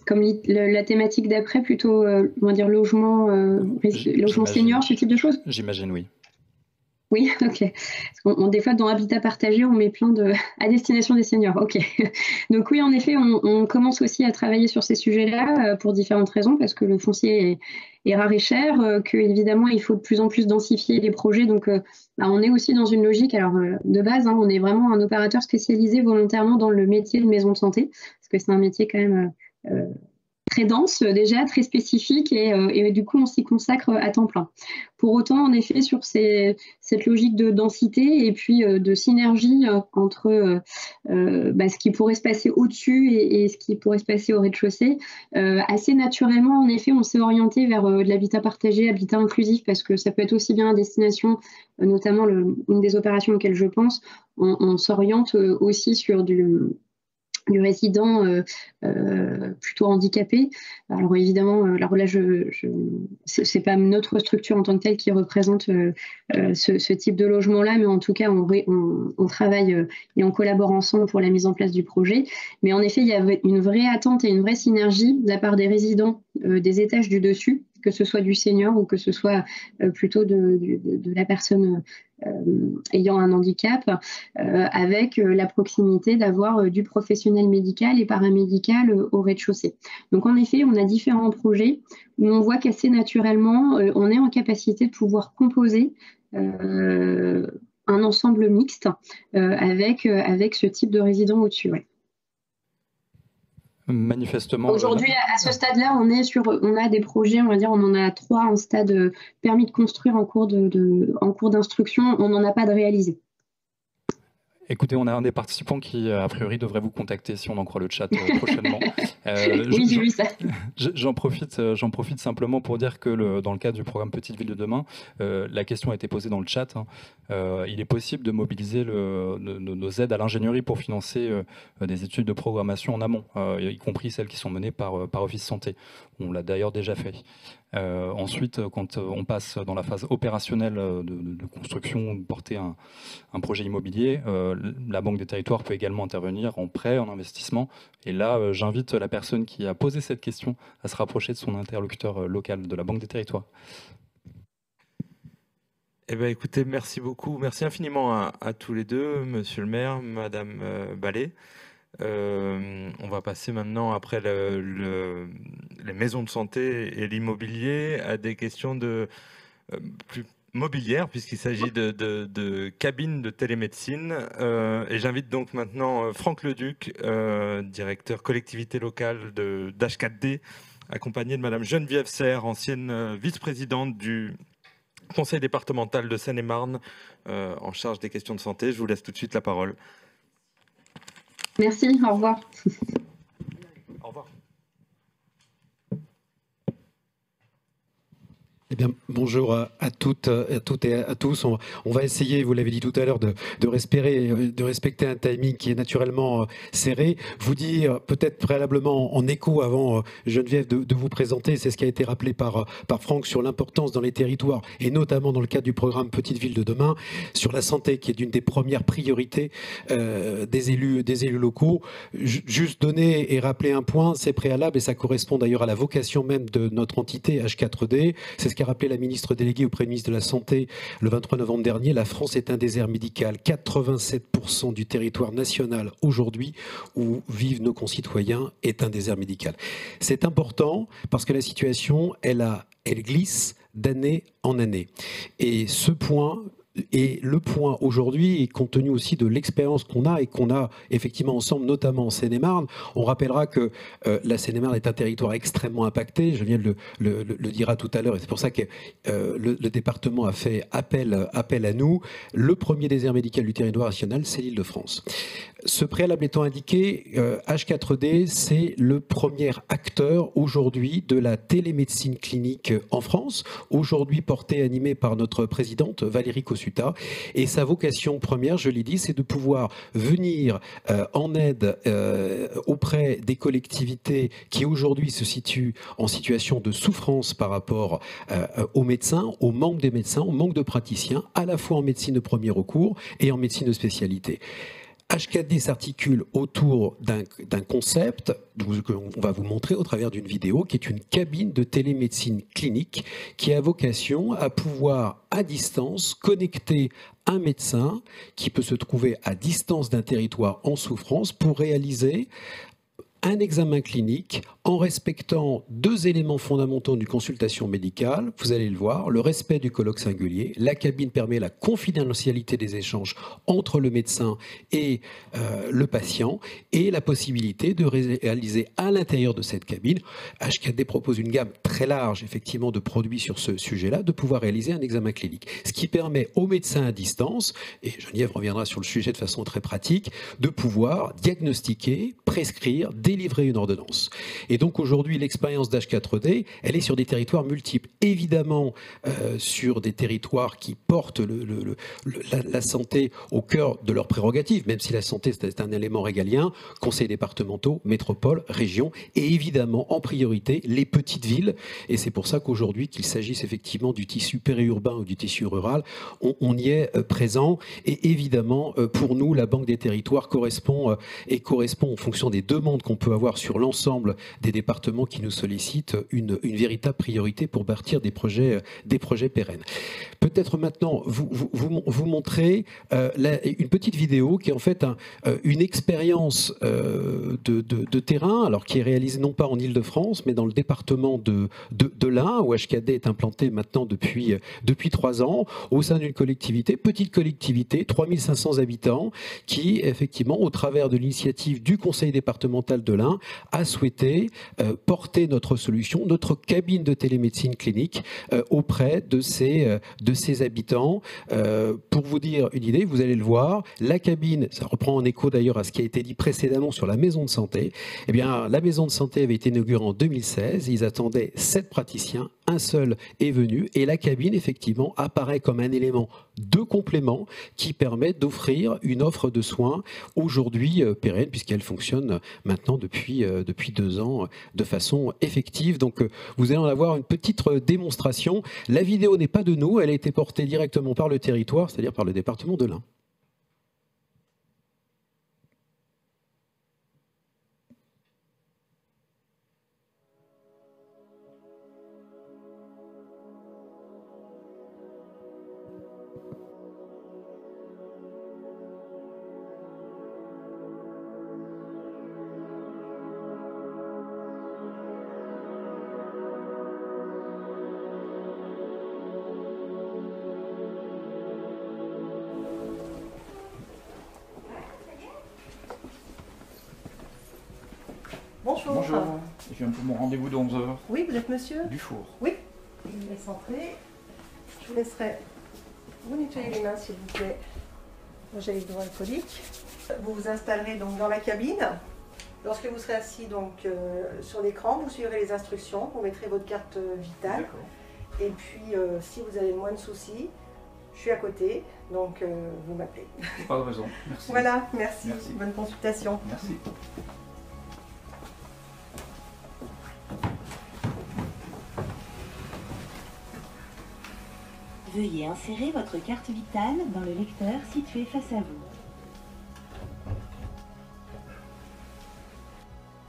comme la thématique d'après, plutôt, on va dire, logement senior, ce type de choses? J'imagine, oui. Oui, ok. Des fois, dans habitat partagé, on met plein à destination des seniors. Ok. Donc oui, en effet, on commence aussi à travailler sur ces sujets-là pour différentes raisons, parce que le foncier est rare et cher, qu'évidemment, il faut de plus en plus densifier les projets. Donc, on est aussi dans une logique, alors de base, on est vraiment un opérateur spécialisé volontairement dans le métier de maison de santé, parce que c'est un métier quand même très dense déjà, très spécifique, et du coup on s'y consacre à temps plein. Pour autant, en effet, sur cette logique de densité et puis de synergie entre ce qui pourrait se passer au-dessus et ce qui pourrait se passer au rez-de-chaussée, assez naturellement, en effet, on s'est orienté vers de l'habitat partagé, habitat inclusif, parce que ça peut être aussi bien à destination, notamment une des opérations auxquelles je pense, on s'oriente aussi sur du résident plutôt handicapé. Alors évidemment, là, c'est pas notre structure en tant que telle qui représente ce type de logement-là, mais en tout cas, on travaille et on collabore ensemble pour la mise en place du projet. Mais en effet, il y a une vraie attente et une vraie synergie de la part des résidents des étages du dessus, que ce soit du senior ou que ce soit plutôt de la personne ayant un handicap, avec la proximité d'avoir du professionnel médical et paramédical au rez-de-chaussée. Donc en effet, on a différents projets où on voit qu'assez naturellement, on est en capacité de pouvoir composer un ensemble mixte avec ce type de résident au-dessus. Ouais. Manifestement. Aujourd'hui, à ce stade-là, on a des projets, on va dire, on en a 3 en stade permis de construire en cours d'instruction, on n'en a pas de réalisé. Écoutez, on a un des participants qui, a priori, devrait vous contacter si on en croit le chat prochainement. Oui, j'ai vu ça. J'en profite simplement pour dire que dans le cadre du programme Petite Ville de demain, la question a été posée dans le chat. Il est possible de mobiliser nos aides à l'ingénierie pour financer des études de programmation en amont, y compris celles qui sont menées par Office Santé. On l'a d'ailleurs déjà fait. Ensuite, quand on passe dans la phase opérationnelle de construction, de porter un projet immobilier, la Banque des Territoires peut également intervenir en prêt, en investissement. Et là, j'invite la personne qui a posé cette question à se rapprocher de son interlocuteur local de la Banque des Territoires. Eh bien, écoutez, merci beaucoup. Merci infiniment à tous les deux, monsieur le maire, madame Ballet. On va passer maintenant, après les maisons de santé et l'immobilier, à des questions plus mobilières, puisqu'il s'agit de cabines de télémédecine. Et j'invite donc maintenant Franck Leduc, directeur collectivité locale d'H4D, accompagné de madame Geneviève Serre, ancienne vice-présidente du Conseil départemental de Seine-et-Marne, en charge des questions de santé. Je vous laisse tout de suite la parole. Merci, au revoir. Au revoir. Eh bien, bonjour à toutes et à tous. On va essayer, vous l'avez dit tout à l'heure, de respecter un timing qui est naturellement serré. Vous dire peut-être préalablement en écho avant Geneviève de vous présenter, c'est ce qui a été rappelé par Franck sur l'importance dans les territoires et notamment dans le cadre du programme Petite Ville de demain sur la santé qui est une des premières priorités des élus locaux. Juste donner et rappeler un point, c'est préalable et ça correspond d'ailleurs à la vocation même de notre entité H4D. C'est ce qu'a rappelé la ministre déléguée auprès du ministre de la Santé le 23 novembre dernier. La France est un désert médical. 87% du territoire national aujourd'hui où vivent nos concitoyens est un désert médical. C'est important parce que la situation, elle glisse d'année en année. Et ce point est le point aujourd'hui, et compte tenu aussi de l'expérience qu'on a et qu'on a effectivement ensemble, notamment en Seine-et-Marne, on rappellera que la Seine-et-Marne est un territoire extrêmement impacté. Geneviève le dira tout à l'heure, et c'est pour ça que le département a fait appel à nous. Le premier désert médical du territoire national, c'est l'Île-de-France. Ce préalable étant indiqué, H4D, c'est le premier acteur aujourd'hui de la télémédecine clinique en France, aujourd'hui porté et animé par notre présidente Valérie Kossuta. Et sa vocation première, je l'ai dit, c'est de pouvoir venir en aide auprès des collectivités qui aujourd'hui se situent en situation de souffrance par rapport aux médecins, au manque des médecins, au manque de praticiens, à la fois en médecine de premier recours et en médecine de spécialité. H4D s'articule autour d'un concept qu'on va vous montrer au travers d'une vidéo qui est une cabine de télémédecine clinique qui a vocation à pouvoir à distance connecter un médecin qui peut se trouver à distance d'un territoire en souffrance pour réaliser un examen clinique en respectant deux éléments fondamentaux d'une consultation médicale. Vous allez le voir, le respect du colloque singulier. La cabine permet la confidentialité des échanges entre le médecin et le patient et la possibilité de réaliser à l'intérieur de cette cabine. H4D propose une gamme très large effectivement de produits sur ce sujet-là, de pouvoir réaliser un examen clinique. Ce qui permet aux médecins à distance, et Geneviève reviendra sur le sujet de façon très pratique, de pouvoir diagnostiquer, prescrire, délivrer une ordonnance. Et donc aujourd'hui, l'expérience d'H4D, elle est sur des territoires multiples. Évidemment, sur des territoires qui portent la santé au cœur de leurs prérogatives, même si la santé c'est un élément régalien, conseils départementaux, métropoles, régions, et évidemment en priorité les petites villes. Et c'est pour ça qu'aujourd'hui, qu'il s'agisse effectivement du tissu périurbain ou du tissu rural, on y est présent. Et évidemment, pour nous, la Banque des Territoires correspond en fonction des demandes qu'on peut avoir sur l'ensemble des départements qui nous sollicitent une véritable priorité pour bâtir des projets pérennes. Peut-être maintenant vous montrer une petite vidéo qui est en fait une expérience de terrain, alors qui est réalisée non pas en Île-de-France, mais dans le département de l'Ain, où H4D est implanté maintenant depuis 3 ans, au sein d'une collectivité, petite collectivité, 3500 habitants, qui effectivement, au travers de l'initiative du Conseil départemental de l'Ain a souhaité porter notre solution, notre cabine de télémédecine clinique auprès de ses habitants. Pour vous dire une idée, vous allez le voir, la cabine, ça reprend en écho d'ailleurs à ce qui a été dit précédemment sur la maison de santé. Eh bien, la maison de santé avait été inaugurée en 2016, ils attendaient 7 praticiens, un seul est venu et la cabine effectivement apparaît comme un élément de complément qui permet d'offrir une offre de soins aujourd'hui pérenne puisqu'elle fonctionne maintenant depuis 2 ans de façon effective. Donc vous allez en avoir une petite démonstration. La vidéo n'est pas de nous, elle a été portée directement par le territoire, c'est-à-dire par le département de l'Ain. Bonjour. Bonjour, je viens pour mon rendez-vous de 11 h. Oui, vous êtes monsieur Dufour. Oui. Je vous laisse entrer. Je vous laisserai vous nettoyer les mains s'il vous plaît. Le gel hydroalcoolique. Vous vous installerez donc dans la cabine. Lorsque vous serez assis donc sur l'écran, vous suivrez les instructions. Vous mettrez votre carte vitale. Et puis si vous avez le moins de soucis, je suis à côté, donc vous m'appelez. Pas de raison. Merci. Voilà, merci. Merci. Bonne consultation. Merci. Veuillez insérer votre carte vitale dans le lecteur situé face à vous.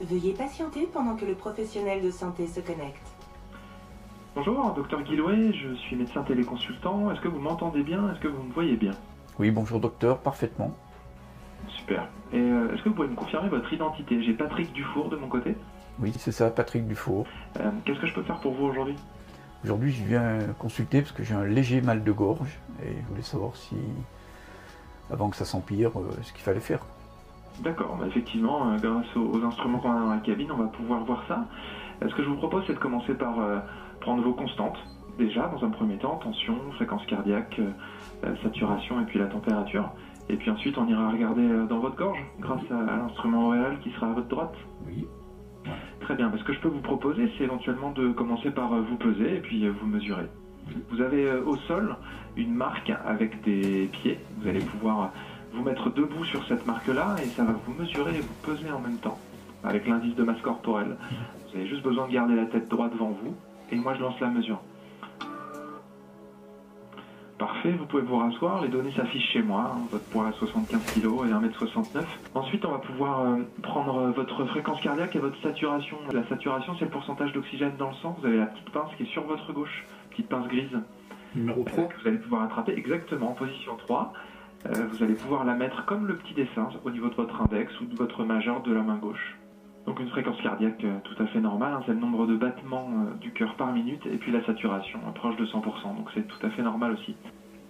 Veuillez patienter pendant que le professionnel de santé se connecte. Bonjour, docteur Guillouet, je suis médecin téléconsultant. Est-ce que vous m'entendez bien? Est-ce que vous me voyez bien? Oui, bonjour docteur, parfaitement. Super. Et est-ce que vous pouvez me confirmer votre identité? J'ai Patrick Dufour de mon côté. Oui, c'est ça, Patrick Dufour. Qu'est-ce que je peux faire pour vous aujourd'hui? Aujourd'hui, je viens consulter parce que j'ai un léger mal de gorge et je voulais savoir si, avant que ça s'empire, ce qu'il fallait faire. D'accord, bah effectivement, grâce aux instruments qu'on a dans la cabine, on va pouvoir voir ça. Ce que je vous propose, c'est de commencer par prendre vos constantes. Déjà, dans un premier temps, tension, fréquence cardiaque, saturation et puis la température. Et puis ensuite, on ira regarder dans votre gorge, grâce à l'instrument ORL qui sera à votre droite. Oui. Très bien, ce que je peux vous proposer, c'est éventuellement de commencer par vous peser et puis vous mesurer. Vous avez au sol une marque avec des pieds. Vous allez pouvoir vous mettre debout sur cette marque-là et ça va vous mesurer et vous peser en même temps avec l'indice de masse corporelle. Vous avez juste besoin de garder la tête droite devant vous et moi je lance la mesure. Parfait, vous pouvez vous rasseoir, les données s'affichent chez moi, votre poids à 75 kg et 1,69 m. Ensuite, on va pouvoir prendre votre fréquence cardiaque et votre saturation. La saturation, c'est le pourcentage d'oxygène dans le sang. Vous avez la petite pince qui est sur votre gauche, petite pince grise. Numéro 3. Que vous allez pouvoir attraper exactement en position 3. Vous allez pouvoir la mettre comme le petit dessin au niveau de votre index ou de votre majeur de la main gauche. Donc une fréquence cardiaque tout à fait normale, c'est le nombre de battements du cœur par minute, et puis la saturation proche de 100%, donc c'est tout à fait normal aussi.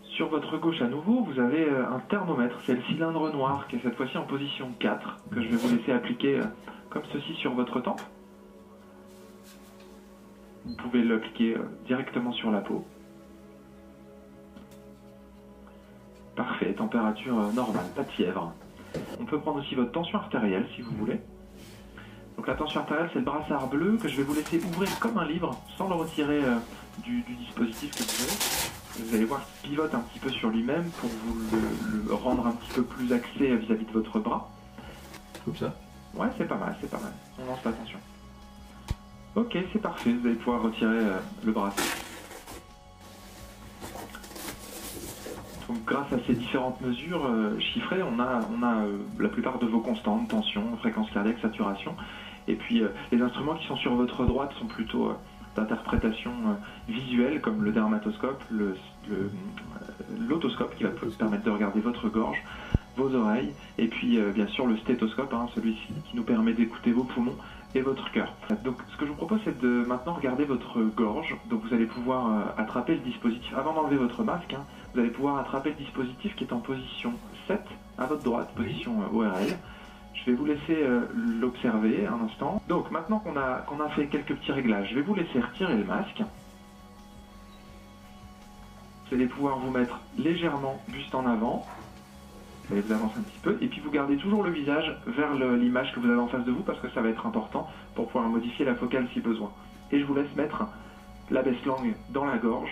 Sur votre gauche à nouveau, vous avez un thermomètre, c'est le cylindre noir qui est cette fois-ci en position 4, que je vais vous laisser appliquer comme ceci sur votre tempe. Vous pouvez l'appliquer directement sur la peau. Parfait, température normale, pas de fièvre. On peut prendre aussi votre tension artérielle si vous voulez. Donc la tension artérielle, c'est le brassard bleu que je vais vous laisser ouvrir comme un livre, sans le retirer du dispositif que vous avez. Vous allez voir qu'il pivote un petit peu sur lui-même pour vous le rendre un petit peu plus axé vis-à-vis de votre bras. Comme ça? Ouais, c'est pas mal, c'est pas mal. On lance la tension. Ok, c'est parfait, vous allez pouvoir retirer le brassard. Donc grâce à ces différentes mesures chiffrées, on a la plupart de vos constantes, tension, fréquence cardiaque, saturation. Et puis les instruments qui sont sur votre droite sont plutôt d'interprétation visuelle, comme le dermatoscope, l'otoscope qui va vous permettre de regarder votre gorge, vos oreilles, et puis bien sûr le stéthoscope, celui-ci qui nous permet d'écouter vos poumons et votre cœur. Donc ce que je vous propose, c'est de maintenant regarder votre gorge. Donc vous allez pouvoir attraper le dispositif, avant d'enlever votre masque, vous allez pouvoir attraper le dispositif qui est en position 7 à votre droite, position ORL. Je vais vous laisser l'observer un instant. Donc maintenant qu'on a fait quelques petits réglages, je vais vous laisser retirer le masque. Vous allez pouvoir vous mettre légèrement buste en avant. Vous allez vous avancer un petit peu et puis vous gardez toujours le visage vers l'image que vous avez en face de vous parce que ça va être important pour pouvoir modifier la focale si besoin. Et je vous laisse mettre la baisse langue dans la gorge.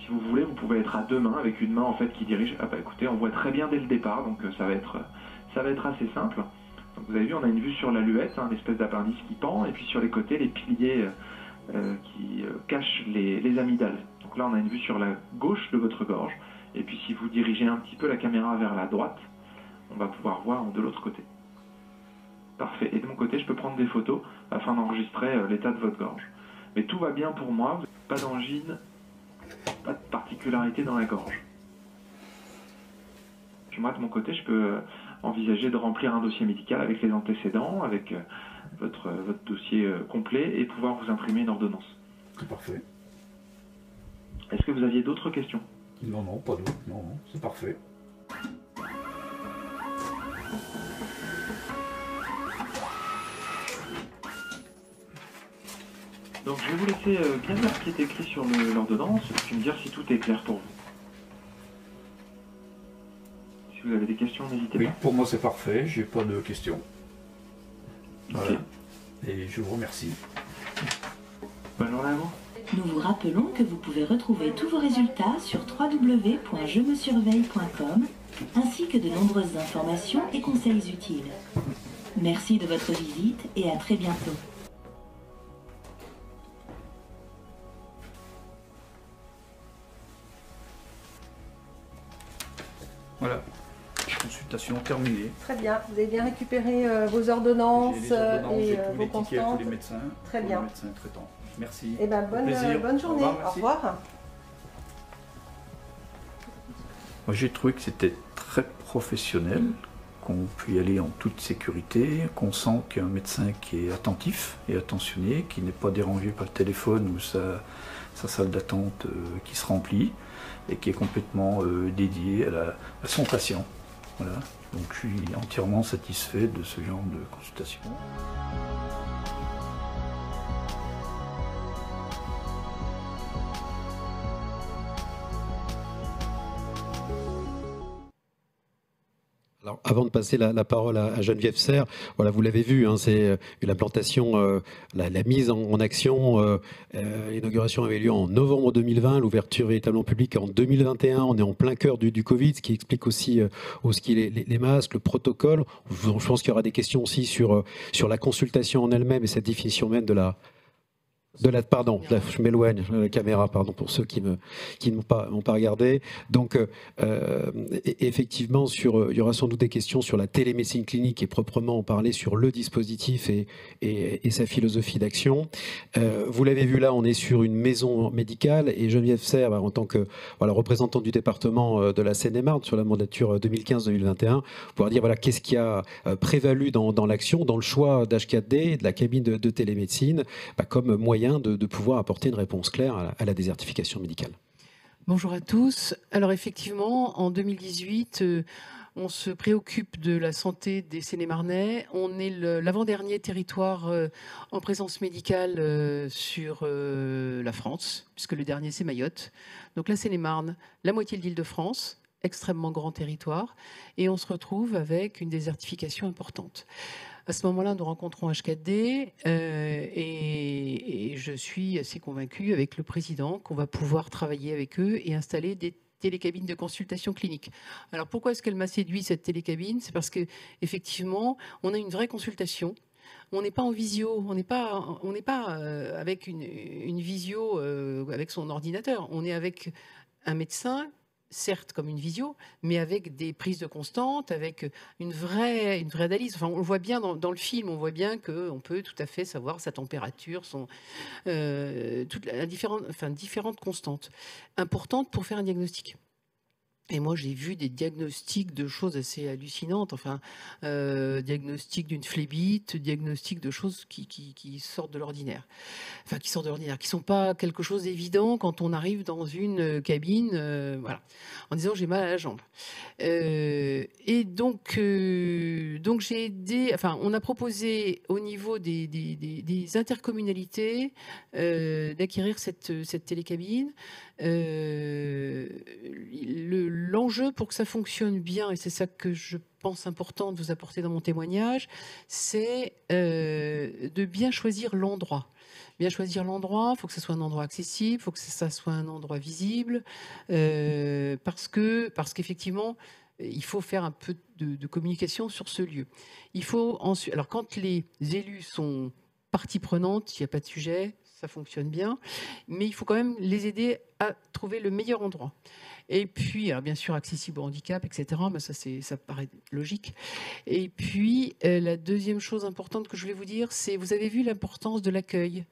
Si vous voulez, vous pouvez être à deux mains avec une main en fait qui dirige. Ah bah écoutez, on voit très bien dès le départ, donc ça va être assez simple. Donc vous avez vu, on a une vue sur la luette, hein, l'espèce d'appendice qui pend, et puis sur les côtés, les piliers qui cachent les amygdales. Donc là, on a une vue sur la gauche de votre gorge, et puis si vous dirigez un petit peu la caméra vers la droite, on va pouvoir voir de l'autre côté. Parfait. Et de mon côté, je peux prendre des photos afin d'enregistrer l'état de votre gorge. Mais tout va bien pour moi, pas d'angine, pas de particularité dans la gorge. Puis moi, de mon côté, je peux envisager de remplir un dossier médical avec les antécédents, avec votre dossier complet et pouvoir vous imprimer une ordonnance. C'est parfait. Est-ce que vous aviez d'autres questions? Non, non, pas d'autres. Non, non, c'est parfait. Donc je vais vous laisser bien voir ce qui est écrit sur l'ordonnance et puis me dire si tout est clair pour vous. Si vous avez des questions, n'hésitez pas. Oui, pour moi c'est parfait, j'ai pas de questions. Voilà. Ok. Et je vous remercie. Bonne journée à vous. Nous vous rappelons que vous pouvez retrouver tous vos résultats sur www.jemesurveille.com ainsi que de nombreuses informations et conseils utiles. Merci de votre visite et à très bientôt. Voilà, consultation terminée. Très bien, vous avez bien récupéré vos ordonnances, J'ai les ordonnances, et j'ai tous vos les tickets constantes. pour les médecins. Très pour bien. les médecins traitants. Merci. Eh ben, Au plaisir. bonne journée. Au revoir, Au merci. revoir. Moi, j'ai trouvé que c'était très professionnel, qu'on peut y aller en toute sécurité, qu'on sent qu'il y a un médecin qui est attentif et attentionné, qui n'est pas dérangé par le téléphone ou sa salle d'attente qui se remplit et qui est complètement dédié à son patient. Voilà. Donc je suis entièrement satisfait de ce genre de consultation. Alors, avant de passer la parole à Geneviève Serre, voilà, vous l'avez vu, hein, c'est l'implantation, la mise en action. L'inauguration avait lieu en novembre 2020, l'ouverture véritablement publique en 2021. On est en plein cœur du Covid, ce qui explique aussi les masques, le protocole. Je pense qu'il y aura des questions aussi sur la consultation en elle-même et cette définition même pardon, je m'éloigne la caméra, pardon pour ceux qui n'ont pas regardé. Donc, effectivement, il y aura sans doute des questions sur la télémédecine clinique et proprement parler sur le dispositif et sa philosophie d'action. Vous l'avez vu là, on est sur une maison médicale et Geneviève Serre, en tant que représentante du département de la Seine-et-Marne sur la mandature 2015-2021, pourra dire qu'est-ce qui a prévalu dans l'action, dans le choix d'H4D, de la cabine de télémédecine, comme moyen de pouvoir apporter une réponse claire à la désertification médicale. Bonjour à tous. Alors effectivement, en 2018, on se préoccupe de la santé des Seine-et-Marnais. On est l'avant-dernier territoire en présence médicale sur la France, puisque le dernier c'est Mayotte. Donc la Seine-et-Marne, la moitié de l'Île-de-France, extrêmement grand territoire, et on se retrouve avec une désertification importante. À ce moment-là, nous rencontrons H4D et je suis assez convaincue avec le président qu'on va pouvoir travailler avec eux et installer des télécabines de consultation clinique. Alors pourquoi est-ce qu'elle m'a séduit cette télécabine? C'est parce qu'effectivement, on a une vraie consultation. On n'est pas en visio, on n'est pas avec une visio avec son ordinateur. On est avec un médecin, certes comme une visio, mais avec des prises de constante, avec une vraie analyse. Enfin, on le voit bien dans le film, on voit bien qu'on peut tout à fait savoir sa température, différentes constantes importantes pour faire un diagnostic. Et moi, j'ai vu des diagnostics de choses assez hallucinantes, enfin, diagnostic d'une phlébite, diagnostic de choses qui sortent de l'ordinaire. Enfin, qui sortent de l'ordinaire, qui ne sont pas quelque chose d'évident quand on arrive dans une cabine, voilà, en disant j'ai mal à la jambe. Et donc j'ai aidé, enfin, on a proposé au niveau des intercommunalités d'acquérir cette télécabine. L'enjeu pour que ça fonctionne bien, et c'est ça que je pense important de vous apporter dans mon témoignage, c'est de bien choisir l'endroit. Bien choisir l'endroit, il faut que ce soit un endroit accessible, il faut que ça soit un endroit visible, parce qu'effectivement, il faut faire un peu de communication sur ce lieu. Il faut ensuite, alors quand les élus sont partie prenante, il n'y a pas de sujet, ça fonctionne bien, mais il faut quand même les aider à trouver le meilleur endroit. Et puis, alors bien sûr, accessible au handicap, etc., mais ça paraît logique. Et puis, la deuxième chose importante que je voulais vous dire, c'est, vous avez vu l'importance de l'accueil,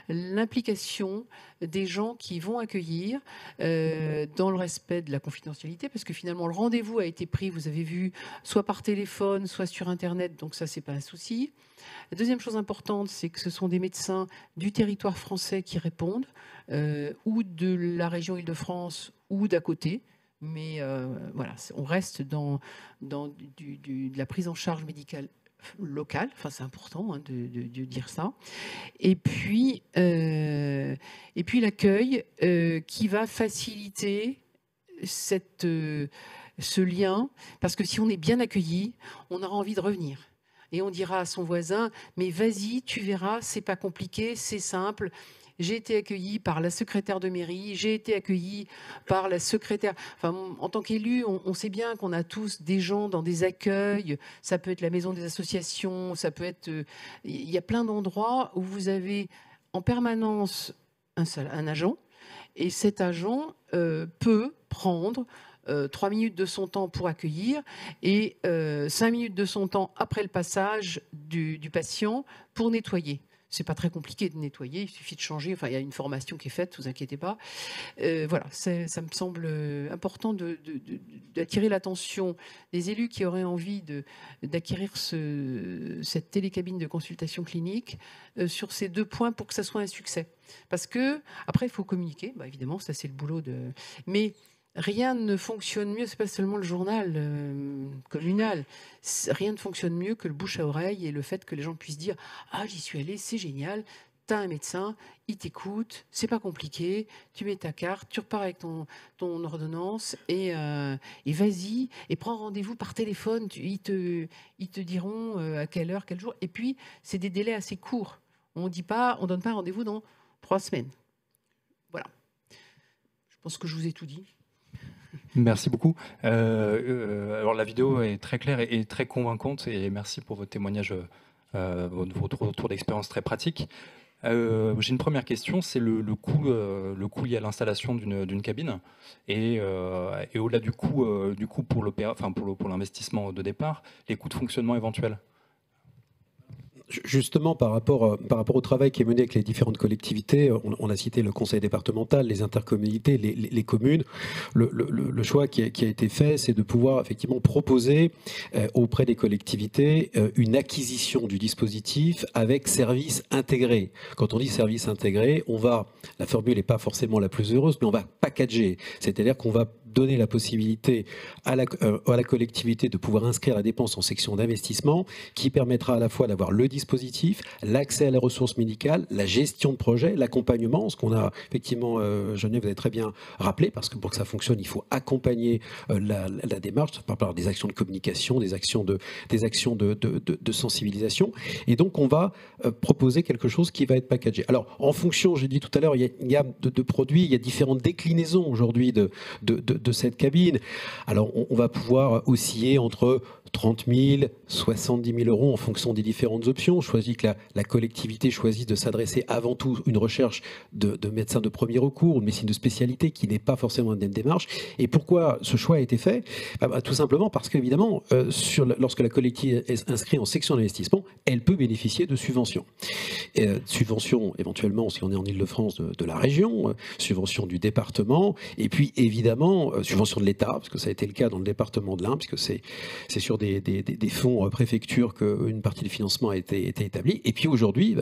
l'implication des gens qui vont accueillir dans le respect de la confidentialité, parce que finalement, le rendez-vous a été pris, vous avez vu, soit par téléphone, soit sur Internet, donc ça, c'est pas un souci. La deuxième chose importante, c'est que ce sont des médecins du territoire français qui répondent, ou de la région Île-de-France, ou d'à côté. Mais voilà, on reste dans de la prise en charge médicale locale. Enfin, c'est important hein, de dire ça. Et puis l'accueil qui va faciliter ce lien, parce que si on est bien accueilli, on aura envie de revenir. Et on dira à son voisin, mais vas-y, tu verras, c'est pas compliqué, c'est simple. J'ai été accueillie par la secrétaire de mairie, j'ai été accueillie par la secrétaire... Enfin, en tant qu'élu, on sait bien qu'on a tous des gens dans des accueils, ça peut être la maison des associations, ça peut être... Il y a plein d'endroits où vous avez en permanence un agent, et cet agent peut prendre 3 minutes de son temps pour accueillir et 5 minutes de son temps après le passage du patient pour nettoyer. C'est pas très compliqué de nettoyer, il suffit de changer. Enfin, il y a une formation qui est faite, ne vous inquiétez pas. Voilà, ça me semble important d'attirer l'attention des élus qui auraient envie d'acquérir cette télécabine de consultation clinique sur ces 2 points pour que ça soit un succès. Parce que après, il faut communiquer. Bah, évidemment, ça c'est le boulot de. Mais rien ne fonctionne mieux, c'est pas seulement le journal communal, rien ne fonctionne mieux que le bouche à oreille et le fait que les gens puissent dire « Ah, j'y suis allé, c'est génial, t'as un médecin, il t'écoute, c'est pas compliqué, tu mets ta carte, tu repars avec ton ordonnance et vas-y, et prends rendez-vous par téléphone, ils te diront à quelle heure, quel jour. » Et puis, c'est des délais assez courts. On donne pas un rendez-vous dans 3 semaines. Voilà. Je pense que je vous ai tout dit. Merci beaucoup. Alors la vidéo est très claire et très convaincante et merci pour votre témoignage, votre retour d'expérience très pratique. J'ai une première question, c'est le coût lié à l'installation d'une cabine et au-delà du coût pour l'investissement de départ, les coûts de fonctionnement éventuels. Justement, par rapport au travail qui est mené avec les différentes collectivités, on a cité le conseil départemental, les intercommunalités, les communes. Le choix qui a été fait, c'est de pouvoir effectivement proposer auprès des collectivités une acquisition du dispositif avec service intégré. Quand on dit service intégré, la formule n'est pas forcément la plus heureuse, mais on va packager. C'est-à-dire qu'on va donner la possibilité à la collectivité de pouvoir inscrire la dépense en section d'investissement qui permettra à la fois d'avoir le dispositif, l'accès à la ressource médicale, la gestion de projet, l'accompagnement, ce qu'on a effectivement, Geneviève, vous avez très bien rappelé, parce que pour que ça fonctionne, il faut accompagner la démarche par des actions de communication, des actions de sensibilisation. Et donc, on va proposer quelque chose qui va être packagé. Alors, en fonction, j'ai dit tout à l'heure, il y a de produits, il y a différentes déclinaisons aujourd'hui de cette cabine. Alors, on va pouvoir osciller entre 30 000, 70 000 euros en fonction des différentes options. On choisit que la collectivité choisit de s'adresser avant tout une recherche de médecins de premier recours, une médecine de spécialité qui n'est pas forcément une démarche. Et pourquoi ce choix a été fait? Tout simplement parce qu'évidemment, lorsque la collectivité est inscrite en section d'investissement, elle peut bénéficier de subventions. Subventions éventuellement, si on est en Île-de-France, de la région, subventions du département, et puis évidemment, subventions de l'État, parce que ça a été le cas dans le département de l'Ain, puisque c'est sur des fonds préfecture qu'une partie du financement a été établie. Et puis aujourd'hui,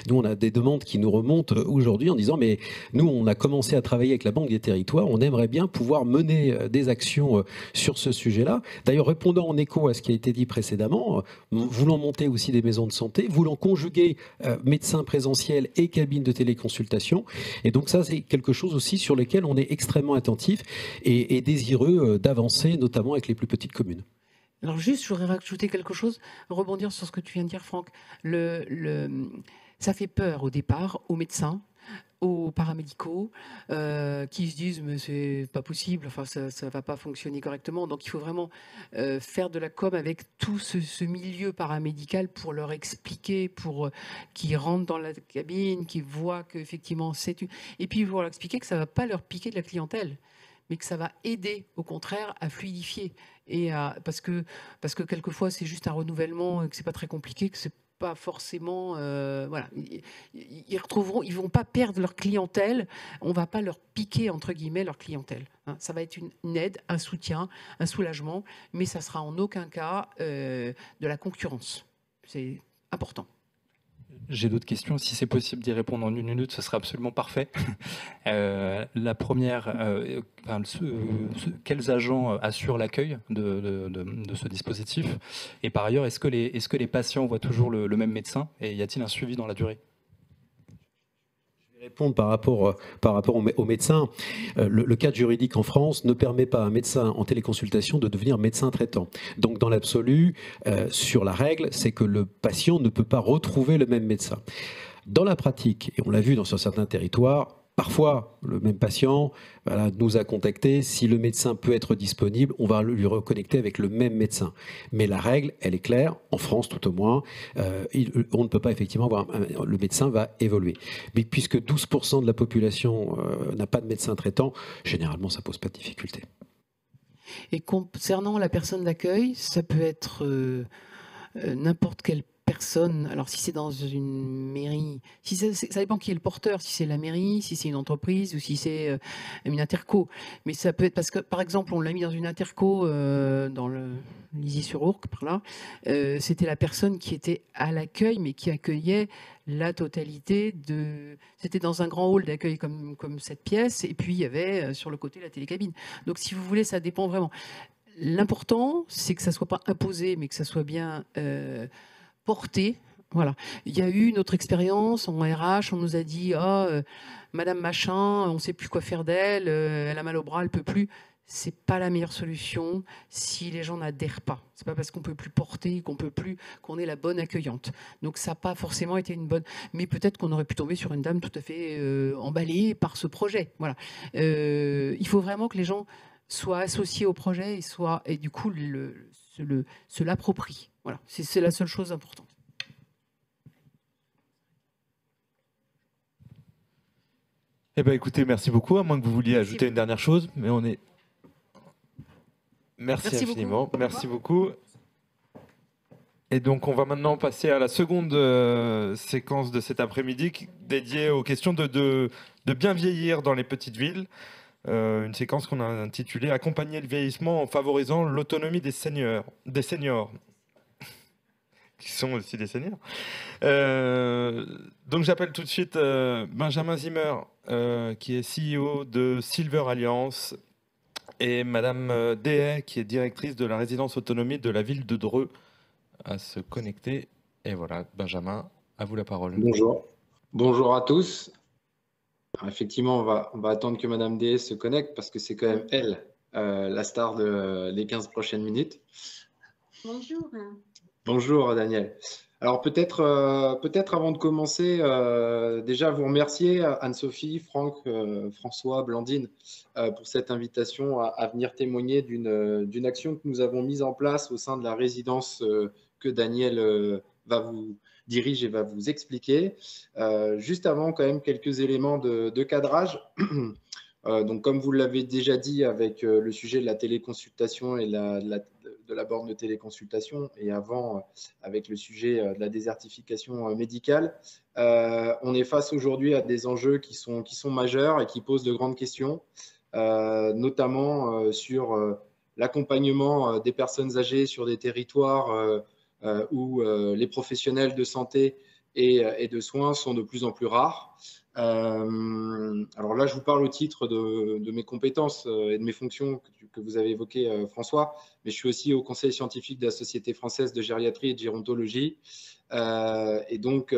nous, on a des demandes qui nous remontent aujourd'hui en disant, mais nous, on a commencé à travailler avec la Banque des Territoires, on aimerait bien pouvoir mener des actions sur ce sujet-là. D'ailleurs, répondant en écho à ce qui a été dit précédemment, voulant monter aussi des maisons de santé, voulant conjuguer médecins présentiels et cabines de téléconsultation. Et donc ça, c'est quelque chose aussi sur lequel on est extrêmement attentif et désireux d'avancer, notamment avec les plus petites communes. Alors juste, je voudrais rajouter quelque chose, rebondir sur ce que tu viens de dire, Franck. Ça fait peur au départ aux médecins, aux paramédicaux, qui se disent mais c'est pas possible, enfin ça va pas fonctionner correctement. Donc il faut vraiment faire de la com avec tout ce milieu paramédical pour leur expliquer, pour qu'ils rentrent dans la cabine, qu'ils voient qu'effectivement c'est une... Et puis pour leur expliquer que ça va pas leur piquer de la clientèle, mais que ça va aider au contraire à fluidifier. Parce que quelquefois c'est juste un renouvellement, que c'est pas très compliqué, que c'est pas forcément voilà, ils vont pas perdre leur clientèle, on va pas leur piquer entre guillemets leur clientèle, hein. Ça va être une aide, un soutien, un soulagement, mais ça sera en aucun cas de la concurrence. C'est important. J'ai d'autres questions. Si c'est possible d'y répondre en 1 minute, ce serait absolument parfait. La première, quels agents assurent l'accueil de ce dispositif? Et par ailleurs, est-ce que les patients voient toujours le même médecin? Et y a-t-il un suivi dans la durée? Répondre par rapport aux médecins. Le cadre juridique en France ne permet pas à un médecin en téléconsultation de devenir médecin traitant. Donc dans l'absolu, sur la règle, c'est que le patient ne peut pas retrouver le même médecin. Dans la pratique, et on l'a vu sur certains territoires, parfois, le même patient nous a contacté. Si le médecin peut être disponible, on va lui reconnecter avec le même médecin. Mais la règle, elle est claire, en France tout au moins, on ne peut pas effectivement avoir... le médecin va évoluer. Mais puisque 12% de la population n'a pas de médecin traitant, généralement, ça ne pose pas de difficulté. Et concernant la personne d'accueil, ça peut être n'importe quelle personne. Alors si c'est dans une mairie, si ça dépend qui est le porteur, si c'est la mairie, si c'est une entreprise ou si c'est une interco. Mais ça peut être parce que par exemple on l'a mis dans une interco dans le Lizy-sur-Ourcq par là, c'était la personne qui était à l'accueil mais qui accueillait la totalité de... C'était dans un grand hall d'accueil comme cette pièce et puis il y avait sur le côté la télécabine. Donc si vous voulez, ça dépend vraiment. L'important c'est que ça soit pas imposé mais que ça soit bien porté. Voilà. Il y a eu notre expérience en RH, on nous a dit Madame Machin, on ne sait plus quoi faire d'elle, elle a mal au bras, elle ne peut plus. C'est pas la meilleure solution si les gens n'adhèrent pas. C'est pas parce qu'on peut plus porter qu'on est la bonne accueillante. Donc ça n'a pas forcément été une bonne. Mais peut-être qu'on aurait pu tomber sur une dame tout à fait emballée par ce projet. Voilà. Il faut vraiment que les gens soient associés au projet et du coup se l'approprient. Voilà, c'est la seule chose importante. Eh bien, écoutez, merci beaucoup. À moins que vous vouliez ajouter une dernière chose, mais on est... Merci infiniment. Beaucoup. Merci beaucoup. Et donc, on va maintenant passer à la seconde séquence de cet après-midi dédiée aux questions de bien vieillir dans les petites villes. Une séquence qu'on a intitulée « Accompagner le vieillissement en favorisant l'autonomie des seniors ». Qui sont aussi des seniors. Donc j'appelle tout de suite Benjamin Zimmer, qui est CEO de Silver Alliance, et Madame Dehay, qui est directrice de la résidence autonomie de la ville de Dreux, à se connecter. Et voilà, Benjamin, à vous la parole. Bonjour. Bonjour à tous. Alors, effectivement, on va attendre que Madame Dehay se connecte, parce que c'est quand même elle, la star des 15 prochaines minutes. Bonjour. Bonjour Daniel. Alors peut-être avant de commencer, déjà vous remercier Anne-Sophie, Franck, François, Blandine pour cette invitation à venir témoigner d'une action que nous avons mise en place au sein de la résidence que Daniel dirige et va vous expliquer. Juste avant, quand même, quelques éléments de cadrage. Donc, comme vous l'avez déjà dit avec le sujet de la téléconsultation et de la borne de téléconsultation, et avant avec le sujet de la désertification médicale, on est face aujourd'hui à des enjeux qui sont majeurs et qui posent de grandes questions, notamment sur l'accompagnement des personnes âgées sur des territoires où les professionnels de santé et de soins sont de plus en plus rares. Alors là, je vous parle au titre de mes compétences et de mes fonctions que vous avez évoquées, François, mais je suis aussi au conseil scientifique de la Société française de gériatrie et de gérontologie. Et donc,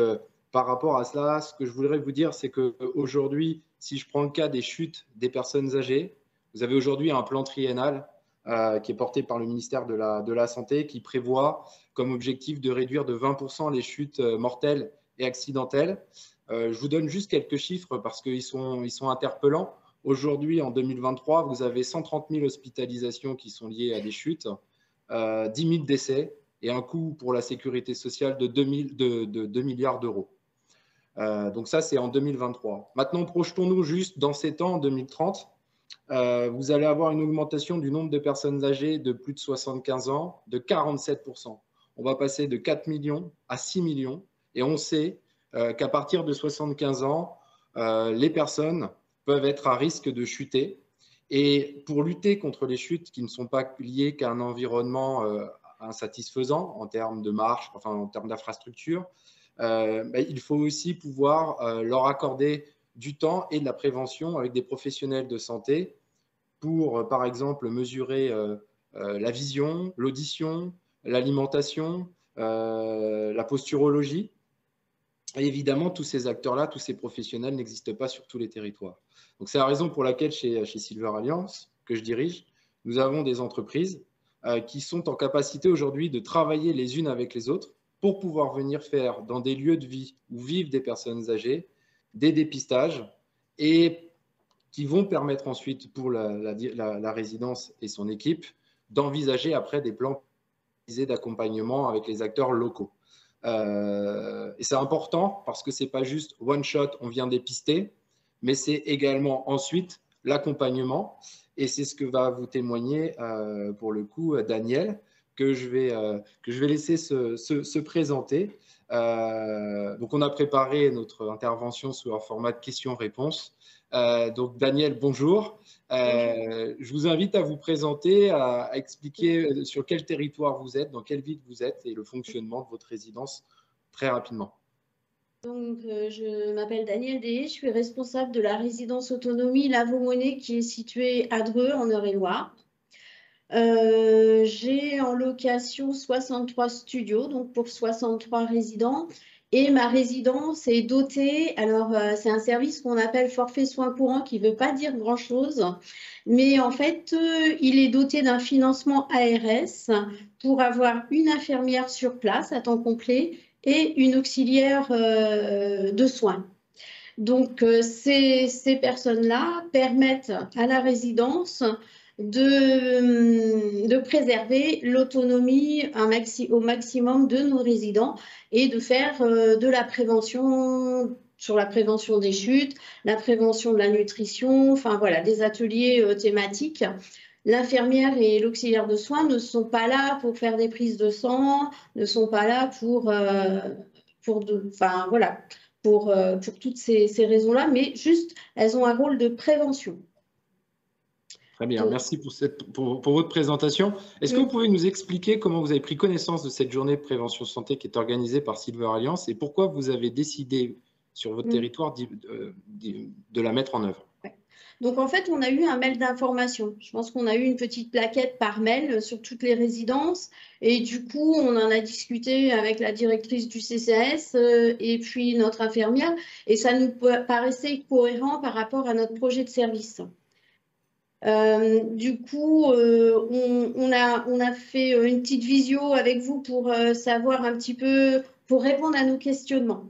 par rapport à cela, ce que je voudrais vous dire, c'est qu'aujourd'hui, si je prends le cas des chutes des personnes âgées, vous avez aujourd'hui un plan triennal qui est porté par le ministère de la Santé, qui prévoit comme objectif de réduire de 20% les chutes mortelles et accidentelles. Je vous donne juste quelques chiffres parce qu'ils sont interpellants. Aujourd'hui, en 2023, vous avez 130 000 hospitalisations qui sont liées à des chutes, 10 000 décès et un coût pour la sécurité sociale de 2 milliards d'euros. Donc ça, c'est en 2023. Maintenant, projetons-nous juste dans ces temps, en 2030. Vous allez avoir une augmentation du nombre de personnes âgées de plus de 75 ans de 47%. On va passer de 4 millions à 6 millions et on sait qu'à partir de 75 ans, les personnes peuvent être à risque de chuter. Et pour lutter contre les chutes qui ne sont pas liées qu'à un environnement insatisfaisant en termes de marche, enfin en termes d'infrastructure, il faut aussi pouvoir leur accorder du temps et de la prévention avec des professionnels de santé pour, par exemple, mesurer la vision, l'audition, l'alimentation, la posturologie. Et évidemment, tous ces acteurs-là, tous ces professionnels n'existent pas sur tous les territoires. Donc, c'est la raison pour laquelle chez Silver Alliance, que je dirige, nous avons des entreprises qui sont en capacité aujourd'hui de travailler les unes avec les autres pour pouvoir venir faire dans des lieux de vie où vivent des personnes âgées, des dépistages et qui vont permettre ensuite pour la résidence et son équipe d'envisager après des plans d'accompagnement avec les acteurs locaux. Et c'est important parce que ce n'est pas juste one shot, on vient dépister, mais c'est également ensuite l'accompagnement. Et c'est ce que va vous témoigner pour le coup Daniel, que je vais laisser se présenter. Donc on a préparé notre intervention sous un format de questions-réponses. Donc Daniel, bonjour. Je vous invite à vous présenter, à expliquer sur quel territoire vous êtes, dans quelle ville vous êtes et le fonctionnement de votre résidence très rapidement. Donc, je m'appelle Daniel Dé, je suis responsable de la résidence autonomie La Vaumonnet qui est située à Dreux en Eure-et-Loire. J'ai en location 63 studios, donc pour 63 résidents. Et ma résidence est dotée, alors c'est un service qu'on appelle forfait soins courants qui ne veut pas dire grand-chose, mais en fait, il est doté d'un financement ARS pour avoir une infirmière sur place à temps complet et une auxiliaire de soins. Donc, ces personnes-là permettent à la résidence de préserver l'autonomie au maximum de nos résidents et de faire de la prévention sur la prévention des chutes, la prévention de la nutrition, enfin voilà, des ateliers thématiques. L'infirmière et l'auxiliaire de soins ne sont pas là pour faire des prises de sang, ne sont pas là pour toutes ces raisons-là, mais juste, elles ont un rôle de prévention. Très bien, merci pour votre présentation. Est-ce que vous pouvez nous expliquer comment vous avez pris connaissance de cette journée de prévention santé qui est organisée par Silver Alliance et pourquoi vous avez décidé sur votre territoire de la mettre en œuvre? Donc, en fait, on a eu un mail d'information. Je pense qu'on a eu une petite plaquette par mail sur toutes les résidences. Et du coup, on en a discuté avec la directrice du CCAS et puis notre infirmière. Et ça nous paraissait cohérent par rapport à notre projet de service. Du coup, on a fait une petite visio avec vous pour savoir un petit peu, pour répondre à nos questionnements.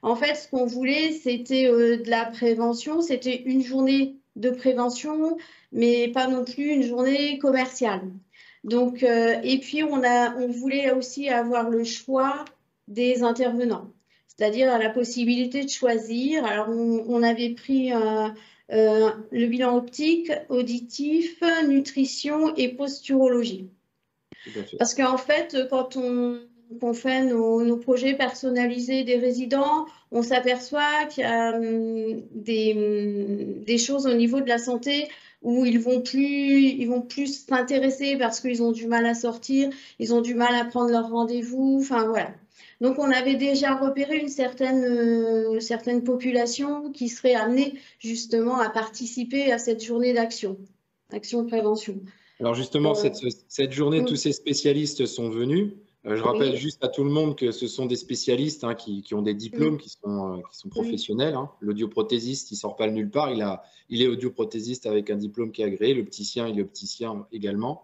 En fait, ce qu'on voulait, c'était de la prévention, c'était une journée de prévention, mais pas non plus une journée commerciale. Donc, et puis, on voulait aussi avoir le choix des intervenants, c'est-à-dire la possibilité de choisir. Alors, on avait pris le bilan optique, auditif, nutrition et posturologie. Parce qu'en fait, quand on fait nos projets personnalisés des résidents, on s'aperçoit qu'il y a des choses au niveau de la santé où ils vont plus s'intéresser parce qu'ils ont du mal à sortir, ils ont du mal à prendre leur rendez-vous, enfin voilà. Donc, on avait déjà repéré une certaine population qui serait amenée justement à participer à cette journée d'action de prévention. Alors justement, cette journée, tous ces spécialistes sont venus. Je rappelle juste à tout le monde que ce sont des spécialistes qui ont des diplômes, qui sont professionnels. L'audioprothésiste, il ne sort pas de nulle part. Il est audioprothésiste avec un diplôme qui est agréé. L'opticien, il est opticien également.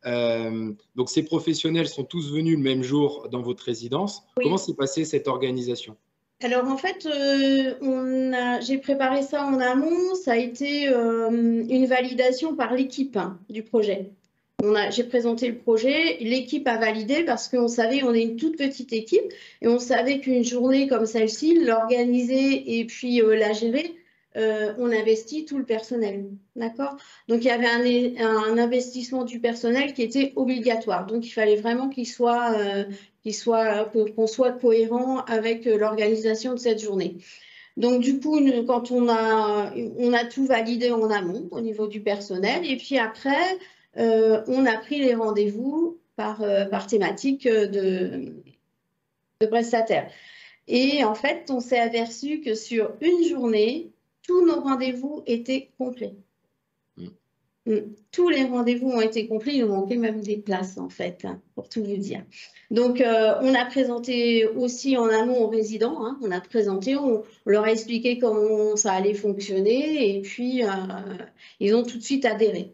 Donc, ces professionnels sont tous venus le même jour dans votre résidence. Comment s'est passée cette organisation? Alors, en fait, j'ai préparé ça en amont. Ça a été une validation par l'équipe du projet. J'ai présenté le projet, l'équipe a validé parce qu'on savait, on est une toute petite équipe et on savait qu'une journée comme celle-ci, l'organiser et puis la gérer, on investit tout le personnel, d'accord? Donc, il y avait un investissement du personnel qui était obligatoire. Donc, il fallait vraiment qu'on soit cohérent avec l'organisation de cette journée. Donc, du coup, quand on a tout validé en amont au niveau du personnel et puis après, on a pris les rendez-vous par thématique de prestataires. Et en fait, on s'est aperçu que sur une journée, tous nos rendez-vous étaient complets. Tous les rendez-vous ont été complets, il nous manquait même des places en fait, pour tout vous dire. Donc, on a présenté aussi en amont aux résidents, on a présenté, on leur a expliqué comment ça allait fonctionner et puis ils ont tout de suite adhéré.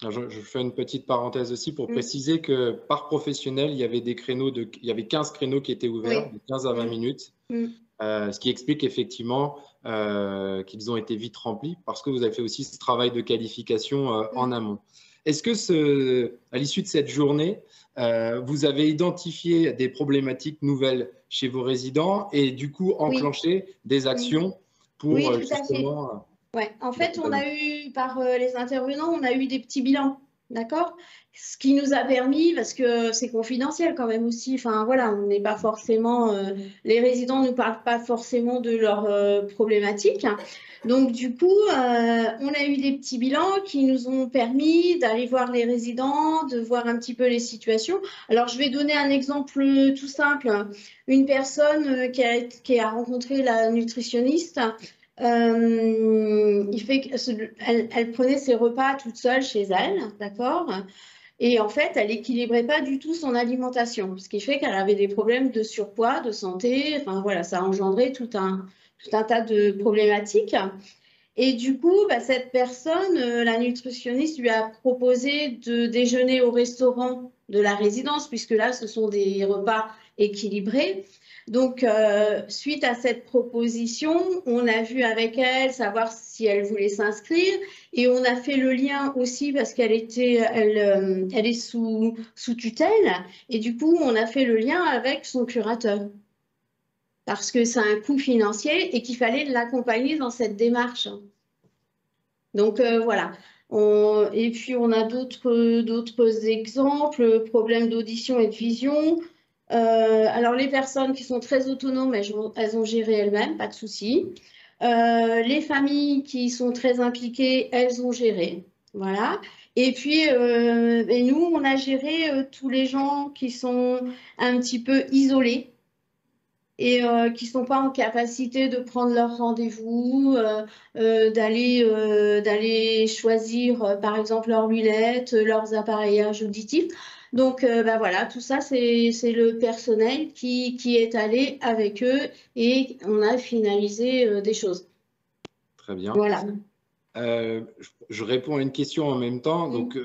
Alors, je fais une petite parenthèse aussi pour préciser que par professionnel, il y avait 15 créneaux qui étaient ouverts, de 15 à 20 minutes, ce qui explique effectivement qu'ils ont été vite remplis parce que vous avez fait aussi ce travail de qualification en amont. Est-ce que à l'issue de cette journée, vous avez identifié des problématiques nouvelles chez vos résidents et du coup enclenché des actions pour justement… Oui, en fait, on a eu, par les intervenants, on a eu des petits bilans, d'accord? Ce qui nous a permis, parce que c'est confidentiel quand même aussi, enfin voilà, on n'est pas forcément, les résidents ne nous parlent pas forcément de leurs problématiques. Donc du coup, on a eu des petits bilans qui nous ont permis d'aller voir les résidents, de voir un petit peu les situations. Alors je vais donner un exemple tout simple. Une personne qui a rencontré la nutritionniste, elle prenait ses repas toute seule chez elle, d'accord? Et en fait, elle n'équilibrait pas du tout son alimentation, ce qui fait qu'elle avait des problèmes de surpoids, de santé, enfin voilà, ça a engendré tout un tas de problématiques. Et du coup, cette personne, la nutritionniste, lui a proposé de déjeuner au restaurant de la résidence, puisque là, ce sont des repas équilibrés. Donc, suite à cette proposition, on a vu avec elle savoir si elle voulait s'inscrire et on a fait le lien aussi parce qu'elle est sous tutelle et du coup, on a fait le lien avec son curateur parce que c'est un coût financier et qu'il fallait l'accompagner dans cette démarche. Donc, voilà. Et puis, on a d'autres exemples, problèmes d'audition et de vision. Alors, les personnes qui sont très autonomes, elles ont géré elles-mêmes, pas de souci. Les familles qui sont très impliquées, elles ont géré. Voilà. Et puis, nous, on a géré tous les gens qui sont un petit peu isolés et qui ne sont pas en capacité de prendre leur rendez-vous, d'aller choisir, par exemple, leurs lunettes, leurs appareillages auditifs. Donc, voilà, tout ça, c'est le personnel qui est allé avec eux et on a finalisé des choses. Très bien. Voilà. Je réponds à une question en même temps. Donc,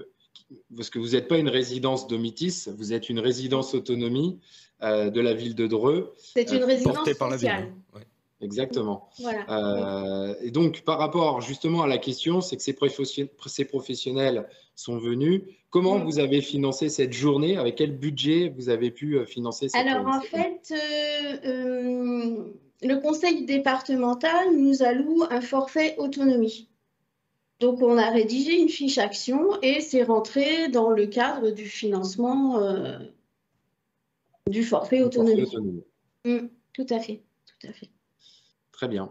parce que vous n'êtes pas une résidence Domitis, vous êtes une résidence autonomie de la ville de Dreux. C'est une résidence portée par la ville. sociale. Ouais. Exactement. Voilà. Et donc, par rapport justement à la question, c'est que ces professionnels sont venus. Comment vous avez financé cette journée? Avec quel budget vous avez pu financer cette journée? Alors, en fait, le conseil départemental nous alloue un forfait autonomie. Donc, on a rédigé une fiche action et c'est rentré dans le cadre du financement du forfait autonomie. Tout à fait, tout à fait. Très bien.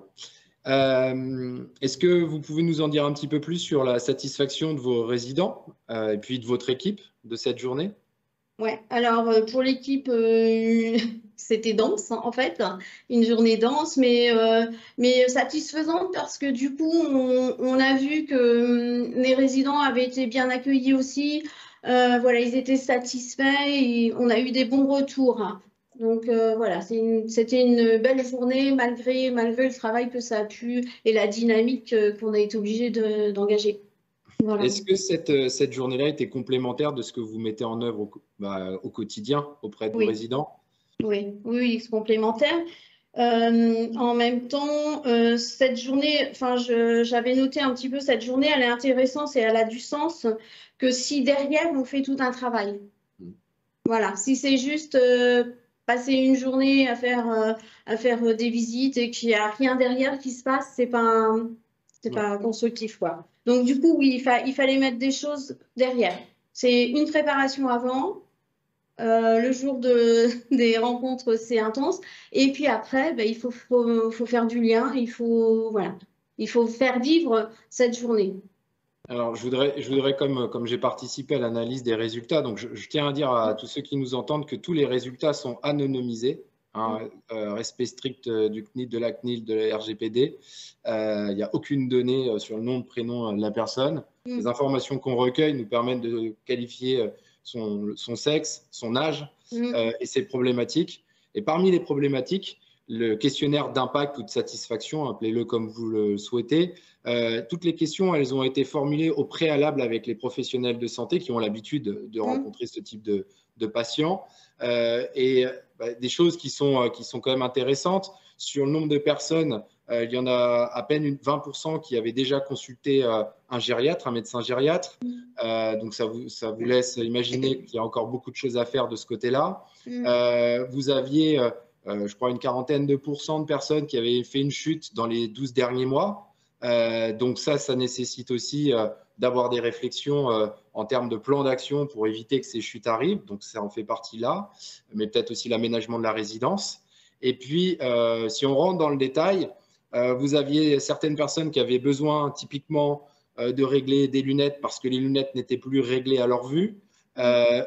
Est-ce que vous pouvez nous en dire un petit peu plus sur la satisfaction de vos résidents et puis de votre équipe de cette journée? Ouais, alors pour l'équipe, c'était dense en fait, une journée dense, mais satisfaisante parce que du coup, on a vu que les résidents avaient été bien accueillis aussi. Voilà, ils étaient satisfaits et on a eu des bons retours. Donc voilà, c'était une belle journée malgré le travail que ça a pu et la dynamique qu'on a été obligé d'engager. Voilà. Est-ce que cette journée-là était complémentaire de ce que vous mettez en œuvre au quotidien auprès de vos résidents? Oui, c'est complémentaire. En même temps, cette journée, j'avais noté un petit peu cette journée, elle est intéressante et elle a du sens que si derrière on fait tout un travail. Voilà, si c'est juste passer une journée à faire des visites et qu'il n'y a rien derrière qui se passe, c'est pas constructif, quoi. Donc du coup, oui, il fallait mettre des choses derrière. C'est une préparation avant. Le jour des rencontres, c'est intense. Et puis après, il faut faire du lien. Il faut faire vivre cette journée. Alors, je voudrais comme j'ai participé à l'analyse des résultats, donc je tiens à dire à tous ceux qui nous entendent que tous les résultats sont anonymisés. Respect strict du CNIL, de la CNIL, de la RGPD. Il n'y a aucune donnée sur le nom, le prénom de la personne. Les informations qu'on recueille nous permettent de qualifier son sexe, son âge et ses problématiques. Et parmi les problématiques, le questionnaire d'impact ou de satisfaction, appelez-le comme vous le souhaitez, toutes les questions, elles ont été formulées au préalable avec les professionnels de santé qui ont l'habitude de rencontrer ce type de patients. Des choses qui sont quand même intéressantes. Sur le nombre de personnes, il y en a à peine 20% qui avaient déjà consulté un gériatre, un médecin gériatre. Donc, ça vous laisse imaginer qu'il y a encore beaucoup de choses à faire de ce côté-là. Vous aviez, je crois, une quarantaine de pourcents de personnes qui avaient fait une chute dans les 12 derniers mois. Donc, ça nécessite aussi d'avoir des réflexions en termes de plan d'action pour éviter que ces chutes arrivent. Donc, ça en fait partie là, mais peut-être aussi l'aménagement de la résidence. Et puis, si on rentre dans le détail, vous aviez certaines personnes qui avaient besoin typiquement de régler des lunettes parce que les lunettes n'étaient plus réglées à leur vue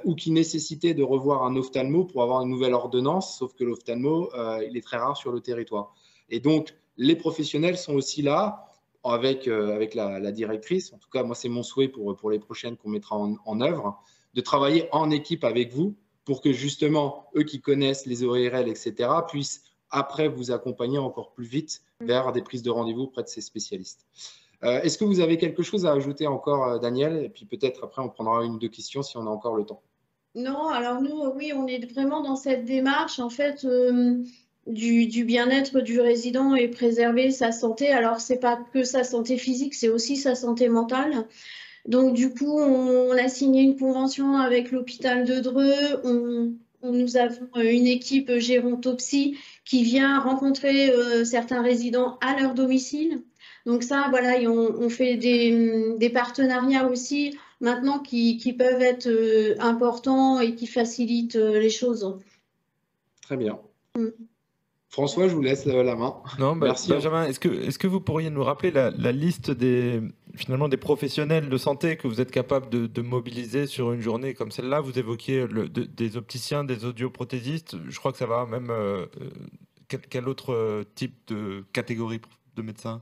ou qui nécessitaient de revoir un ophtalmo pour avoir une nouvelle ordonnance, sauf que l'ophtalmo, il est très rare sur le territoire. Et donc, les professionnels sont aussi là avec la directrice. En tout cas, moi, c'est mon souhait pour les prochaines qu'on mettra en œuvre, de travailler en équipe avec vous pour que justement, eux qui connaissent les ORL, etc., puissent après vous accompagner encore plus vite vers des prises de rendez-vous auprès de ces spécialistes. Est-ce que vous avez quelque chose à ajouter encore, Daniel? Et puis peut-être après, on prendra une ou deux questions si on a encore le temps. Non, alors nous, oui, on est vraiment dans cette démarche, en fait, du bien-être du résident et préserver sa santé. Alors, ce n'est pas que sa santé physique, c'est aussi sa santé mentale. Donc, du coup, on a signé une convention avec l'hôpital de Dreux. Nous avons une équipe gérontopsie qui vient rencontrer certains résidents à leur domicile. Donc ça, voilà, on fait des partenariats aussi maintenant qui peuvent être importants et qui facilitent les choses. Très bien. François, je vous laisse la main. Non, merci. Benjamin, est-ce que vous pourriez nous rappeler la liste des professionnels de santé que vous êtes capable de mobiliser sur une journée comme celle-là? Vous évoquiez des opticiens, des audioprothésistes. Je crois que ça va même... quel autre type de catégorie de médecins?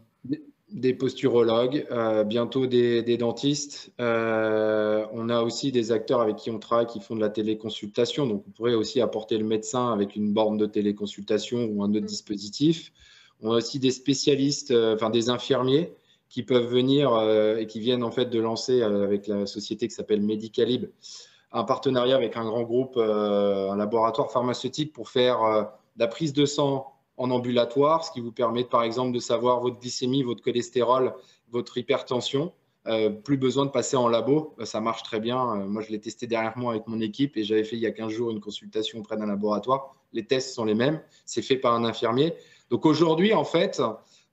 Des posturologues, bientôt des dentistes. On a aussi des acteurs avec qui on travaille qui font de la téléconsultation. Donc, on pourrait aussi apporter le médecin avec une borne de téléconsultation ou un autre dispositif. On a aussi des spécialistes, des infirmiers qui peuvent venir et qui viennent en fait de lancer avec la société qui s'appelle Medicalib un partenariat avec un grand groupe, un laboratoire pharmaceutique pour faire la prise de sang en ambulatoire, ce qui vous permet par exemple de savoir votre glycémie, votre cholestérol, votre hypertension. Plus besoin de passer en labo, ça marche très bien. Moi, je l'ai testé derrière moi avec mon équipe et j'avais fait il y a 15 jours une consultation auprès d'un laboratoire. Les tests sont les mêmes, c'est fait par un infirmier. Donc aujourd'hui, en fait,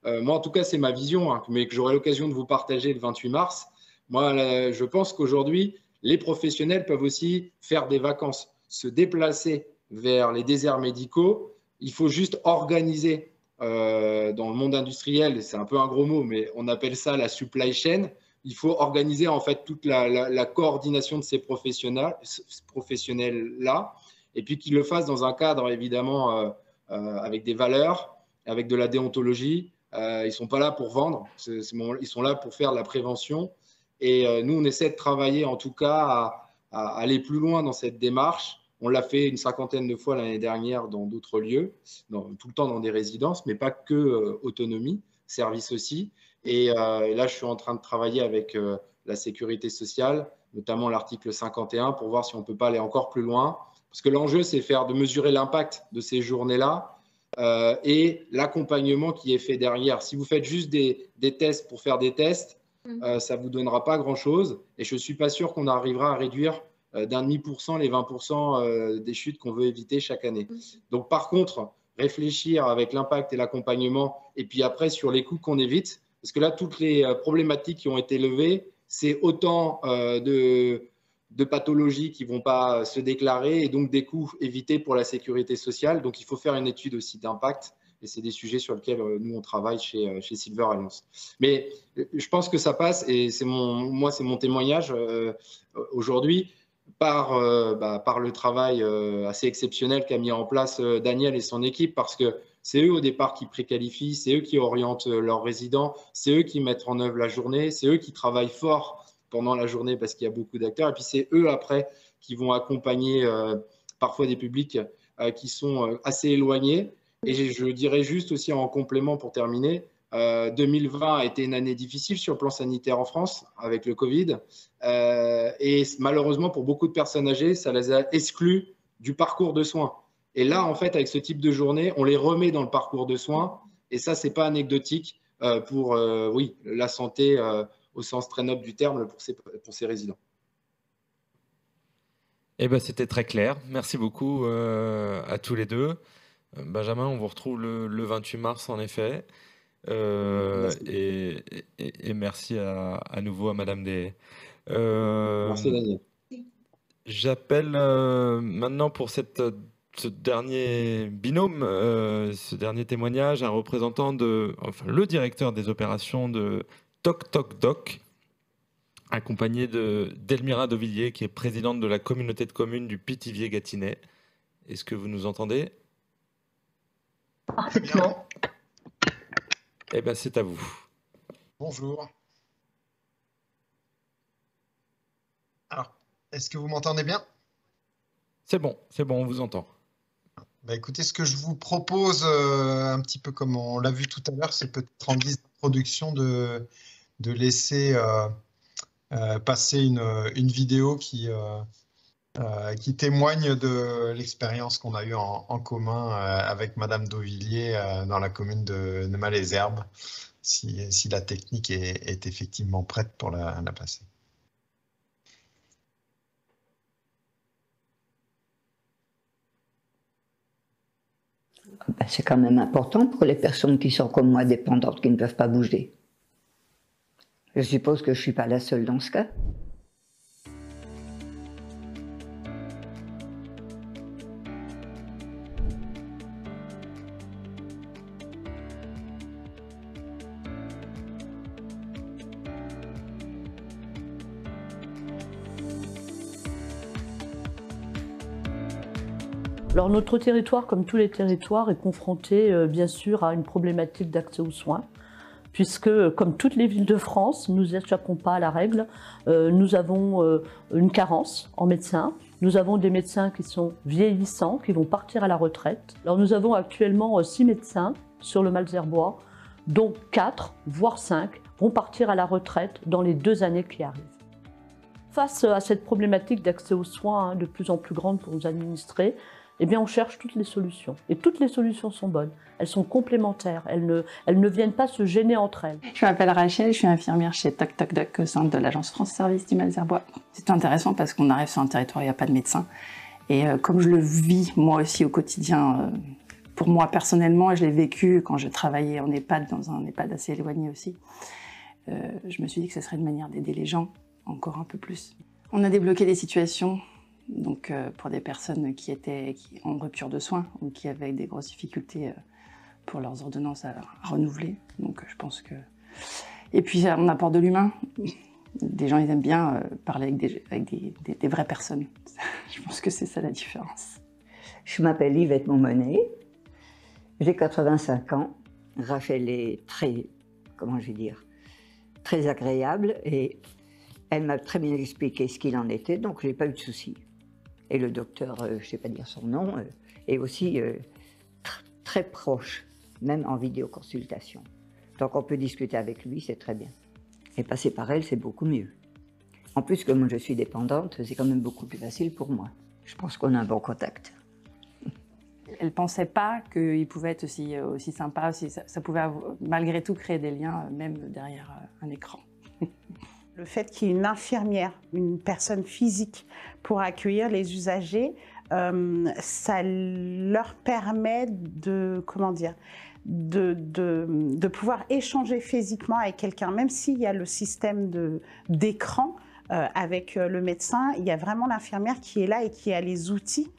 moi en tout cas, c'est ma vision, hein, mais que j'aurai l'occasion de vous partager le 28 mars. Moi, je pense qu'aujourd'hui, les professionnels peuvent aussi faire des vacances, se déplacer vers les déserts médicaux. Il faut juste organiser dans le monde industriel, c'est un peu un gros mot, mais on appelle ça la supply chain. Il faut organiser en fait toute la coordination de ces professionnels-là, et puis qu'ils le fassent dans un cadre évidemment avec des valeurs, avec de la déontologie. Ils ne sont pas là pour vendre, ils sont là pour faire de la prévention. Et nous, on essaie de travailler en tout cas à aller plus loin dans cette démarche. On l'a fait une 50aine de fois l'année dernière dans d'autres lieux, tout le temps dans des résidences, mais pas que autonomie, service aussi. Et là, je suis en train de travailler avec la sécurité sociale, notamment l'article 51, pour voir si on ne peut pas aller encore plus loin. Parce que l'enjeu, c'est de mesurer l'impact de ces journées-là et l'accompagnement qui est fait derrière. Si vous faites juste des tests pour faire des tests, ça ne vous donnera pas grand-chose. Et je ne suis pas sûr qu'on arrivera à réduire d'1,5% les 20% des chutes qu'on veut éviter chaque année. Donc, par contre, réfléchir avec l'impact et l'accompagnement, et puis après, sur les coûts qu'on évite, parce que là, toutes les problématiques qui ont été levées, c'est autant de pathologies qui ne vont pas se déclarer et donc des coûts évités pour la sécurité sociale. Donc, il faut faire une étude aussi d'impact. Et c'est des sujets sur lesquels nous, on travaille chez Silver Alliance. Mais je pense que ça passe, et moi, c'est mon témoignage aujourd'hui, par le travail assez exceptionnel qu'a mis en place Daniel et son équipe, parce que c'est eux au départ qui préqualifient, c'est eux qui orientent leurs résidents, c'est eux qui mettent en œuvre la journée, c'est eux qui travaillent fort pendant la journée parce qu'il y a beaucoup d'acteurs, et puis c'est eux après qui vont accompagner parfois des publics qui sont assez éloignés. Et je dirais juste aussi en complément pour terminer, 2020 a été une année difficile sur le plan sanitaire en France avec le Covid. Et malheureusement, pour beaucoup de personnes âgées, ça les a exclus du parcours de soins. Et là, en fait, avec ce type de journée, on les remet dans le parcours de soins. Et ça, ce n'est pas anecdotique pour la santé au sens très noble du terme pour ces résidents. Eh ben, c'était très clair. Merci beaucoup à tous les deux. Benjamin, on vous retrouve le 28 mars en effet. Et merci à nouveau à Madame Des. Merci Daniel. J'appelle maintenant pour ce dernier binôme, ce dernier témoignage, un représentant le directeur des opérations de Toc Toc Doc, accompagné d'Elmira Devilliers, qui est présidente de la communauté de communes du Pithiviers-Gâtinais. Est-ce que vous nous entendez ? Parfaitement. Eh bien, c'est à vous. Bonjour. Alors, est-ce que vous m'entendez bien? C'est bon, on vous entend. Bah, écoutez, ce que je vous propose, un petit peu comme on l'a vu tout à l'heure, c'est peut-être en guise d'introduction de laisser passer une vidéo qui témoigne de l'expérience qu'on a eue en commun avec Madame Devilliers dans la commune de Malesherbes, si la technique est effectivement prête pour la passer. C'est quand même important pour les personnes qui sont comme moi dépendantes, qui ne peuvent pas bouger. Je suppose que je ne suis pas la seule dans ce cas. Alors notre territoire, comme tous les territoires, est confronté bien sûr à une problématique d'accès aux soins, puisque comme toutes les villes de France, nous n'échappons pas à la règle. Nous avons une carence en médecins, nous avons des médecins qui sont vieillissants, qui vont partir à la retraite. Alors nous avons actuellement 6 médecins sur le Malesherbois, dont 4, voire 5, vont partir à la retraite dans les 2 années qui arrivent. Face à cette problématique d'accès aux soins de plus en plus grande pour nos administrés, eh bien on cherche toutes les solutions. Et toutes les solutions sont bonnes. Elles sont complémentaires. Elles ne viennent pas se gêner entre elles. Je m'appelle Rachel, je suis infirmière chez Toc Toc Doc au sein de l'agence France Service du Malesherbois. C'est intéressant parce qu'on arrive sur un territoire où il n'y a pas de médecin. Et comme je le vis moi aussi au quotidien, pour moi personnellement, et je l'ai vécu quand je travaillais en EHPAD, dans un EHPAD assez éloigné aussi, je me suis dit que ce serait une manière d'aider les gens encore un peu plus. On a débloqué des situations donc, pour des personnes qui étaient en rupture de soins ou qui avaient des grosses difficultés pour leurs ordonnances à renouveler. Donc je pense que... Et puis on apporte de l'humain. Des gens ils aiment bien parler avec des vraies personnes. Je pense que c'est ça la différence. Je m'appelle Yvette Montmonet, j'ai 85 ans. Rachel est très, comment je vais dire, très agréable et elle m'a très bien expliqué ce qu'il en était, donc je n'ai pas eu de soucis. Et le docteur, je ne sais pas dire son nom, est aussi très proche, même en vidéoconsultation. Donc on peut discuter avec lui, c'est très bien. Et passer par elle, c'est beaucoup mieux. En plus, comme je suis dépendante, c'est quand même beaucoup plus facile pour moi. Je pense qu'on a un bon contact. Elle ne pensait pas qu'il pouvait être aussi sympa, ça pouvait malgré tout créer des liens, même derrière un écran. Le fait qu'il y ait une infirmière, une personne physique pour accueillir les usagers, ça leur permet de, comment dire, de pouvoir échanger physiquement avec quelqu'un, même s'il y a le système d'écran avec le médecin, il y a vraiment l'infirmière qui est là et qui a les outils.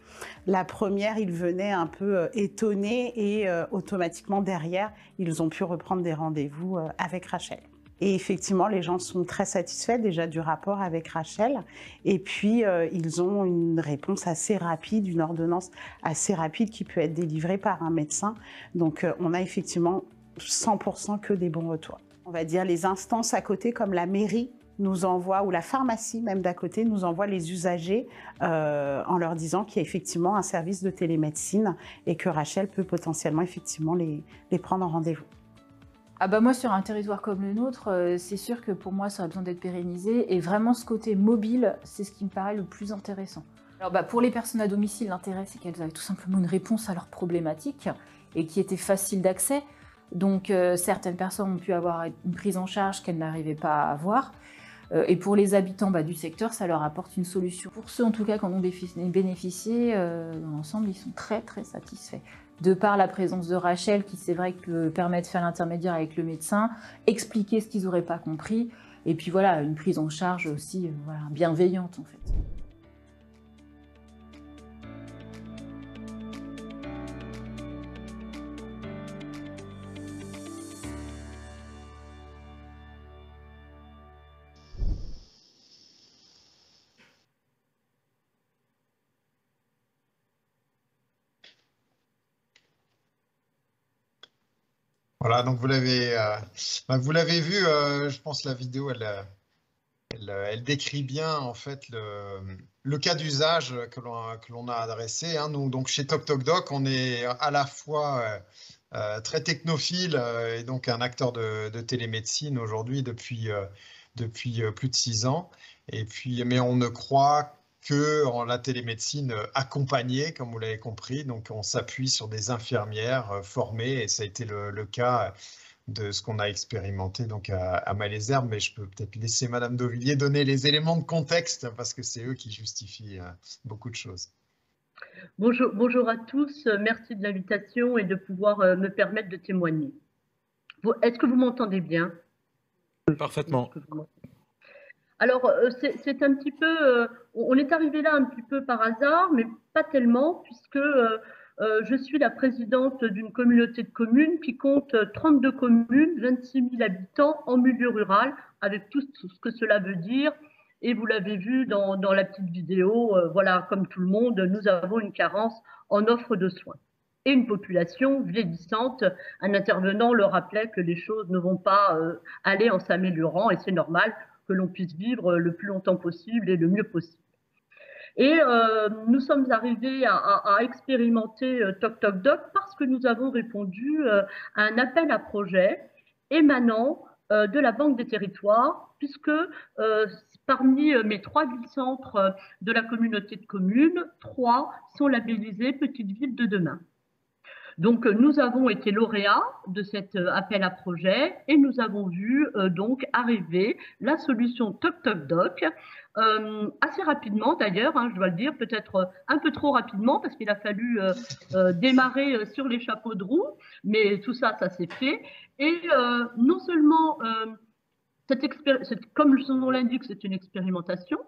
La première, ils venaient un peu étonnés et automatiquement derrière, ils ont pu reprendre des rendez-vous avec Rachel. Et effectivement, les gens sont très satisfaits déjà du rapport avec Rachel. Et puis, ils ont une réponse assez rapide, une ordonnance assez rapide qui peut être délivrée par un médecin. Donc, on a effectivement 100% que des bons retours. On va dire les instances à côté, comme la mairie, nous envoie, ou la pharmacie même d'à côté, nous envoie les usagers en leur disant qu'il y a effectivement un service de télémédecine et que Rachel peut potentiellement effectivement les prendre en rendez-vous. Ah bah moi, sur un territoire comme le nôtre, c'est sûr que pour moi, ça a besoin d'être pérennisé. Et vraiment, ce côté mobile, c'est ce qui me paraît le plus intéressant. Alors bah, pour les personnes à domicile, l'intérêt, c'est qu'elles avaient tout simplement une réponse à leurs problématiques et qui était facile d'accès. Donc certaines personnes ont pu avoir une prise en charge qu'elles n'arrivaient pas à avoir. Et pour les habitants du secteur, ça leur apporte une solution. Pour ceux, en tout cas, qui en ont bénéficié, dans l'ensemble, ils sont très, très satisfaits. De par la présence de Rachel, qui c'est vrai que permet de faire l'intermédiaire avec le médecin, expliquer ce qu'ils n'auraient pas compris, et puis voilà, une prise en charge aussi bienveillante en fait. Voilà, donc vous l'avez vu, je pense la vidéo, elle décrit bien en fait le cas d'usage que l'on a adressé. Hein. Nous, donc chez Toc Toc Doc, on est à la fois très technophile et donc un acteur de télémédecine aujourd'hui depuis plus de 6 ans. Et puis, mais on ne croit que en la télémédecine accompagnée, comme vous l'avez compris. Donc, on s'appuie sur des infirmières formées et ça a été le cas de ce qu'on a expérimenté donc à Malesherbes. Mais je peux peut-être laisser Madame Dauvilliers donner les éléments de contexte parce que c'est eux qui justifient beaucoup de choses. Bonjour à tous. Merci de l'invitation et de pouvoir me permettre de témoigner. Est-ce que vous m'entendez bien? Parfaitement. Alors, c'est un petit peu, on est arrivé là un petit peu par hasard, mais pas tellement, puisque je suis la présidente d'une communauté de communes qui compte 32 communes, 26 000 habitants en milieu rural, avec tout ce que cela veut dire. Et vous l'avez vu dans la petite vidéo, voilà, comme tout le monde, nous avons une carence en offre de soins. Et une population vieillissante. Un intervenant le rappelait que les choses ne vont pas aller en s'améliorant, et c'est normal que l'on puisse vivre le plus longtemps possible et le mieux possible. Et nous sommes arrivés à expérimenter Toc Toc Doc parce que nous avons répondu à un appel à projet émanant de la Banque des territoires, puisque parmi mes 3 villes-centres de la communauté de communes, 3 sont labellisés Petites Villes de demain. Donc, nous avons été lauréats de cet appel à projet et nous avons vu donc arriver la solution Toc Toc Doc, assez rapidement d'ailleurs, hein, je dois le dire, peut-être un peu trop rapidement parce qu'il a fallu démarrer sur les chapeaux de roue, mais tout ça, ça s'est fait. Et non seulement, comme son nom l'indique, c'est une expérimentation,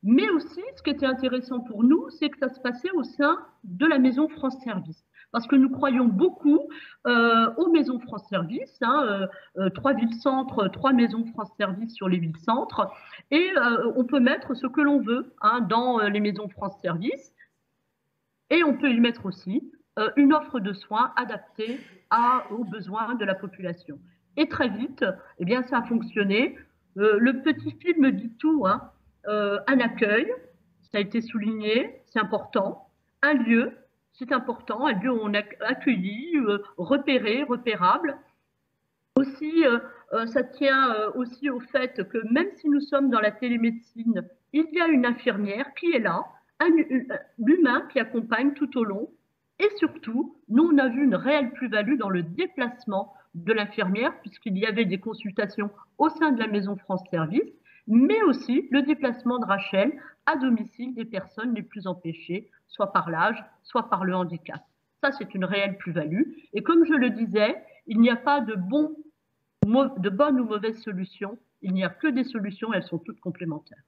mais aussi, ce qui était intéressant pour nous, c'est que ça se passait au sein de la maison France Service. Parce que nous croyons beaucoup aux maisons France Service, hein, 3 villes-centres, 3 maisons France Service sur les villes-centres, et on peut mettre ce que l'on veut hein, dans les maisons France Service, et on peut y mettre aussi une offre de soins adaptée aux besoins de la population. Et très vite, eh bien, ça a fonctionné. Le petit film dit tout, hein, un accueil, ça a été souligné, c'est important, un lieu, c'est important, un lieu où on a accueilli, repéré, repérable. Aussi, ça tient aussi au fait que même si nous sommes dans la télémédecine, il y a une infirmière qui est là, l'humain qui accompagne tout au long. Et surtout, nous, on a vu une réelle plus-value dans le déplacement de l'infirmière, puisqu'il y avait des consultations au sein de la maison France Service, mais aussi le déplacement de Rachel à domicile des personnes les plus empêchées, soit par l'âge, soit par le handicap. Ça, c'est une réelle plus-value. Et comme je le disais, il n'y a pas de bonne ou mauvaise solution. Il n'y a que des solutions, elles sont toutes complémentaires.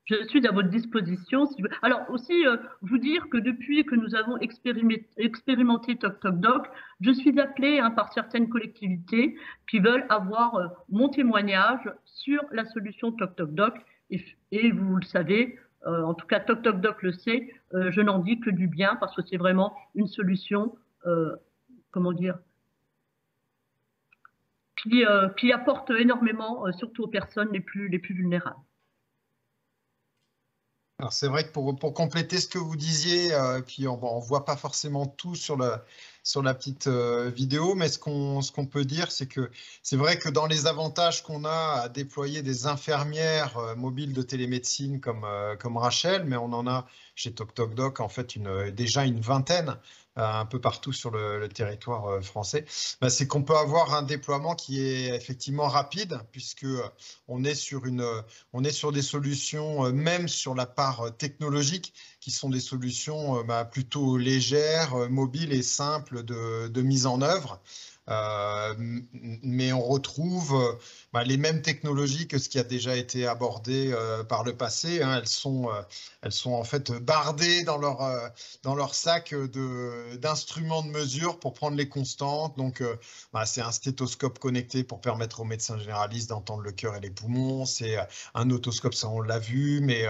Je suis à votre disposition. Alors aussi, vous dire que depuis que nous avons expérimenté Toc Toc Doc, je suis appelée hein, par certaines collectivités qui veulent avoir mon témoignage sur la solution Toc Toc Doc. Et vous le savez, en tout cas Toc Toc Doc le sait, je n'en dis que du bien parce que c'est vraiment une solution, comment dire, qui apporte énormément, surtout aux personnes les plus vulnérables. Alors c'est vrai que pour compléter ce que vous disiez, puis on ne voit pas forcément tout sur la petite vidéo, mais ce qu'on peut dire, c'est que c'est vrai que dans les avantages qu'on a à déployer des infirmières mobiles de télémédecine comme Rachel, mais on en a chez Toc Toc Doc en fait déjà une vingtaine, un peu partout sur le territoire français, c'est qu'on peut avoir un déploiement qui est effectivement rapide, puisque on est sur des solutions, même sur la part technologique, qui sont des solutions plutôt légères, mobiles et simples de mise en œuvre. Mais on retrouve les mêmes technologies que ce qui a déjà été abordé par le passé. Hein. Elles sont en fait bardées dans leur sac d'instruments de mesure pour prendre les constantes. Donc, c'est un stéthoscope connecté pour permettre aux médecins généralistes d'entendre le cœur et les poumons. C'est un otoscope, ça on l'a vu, mais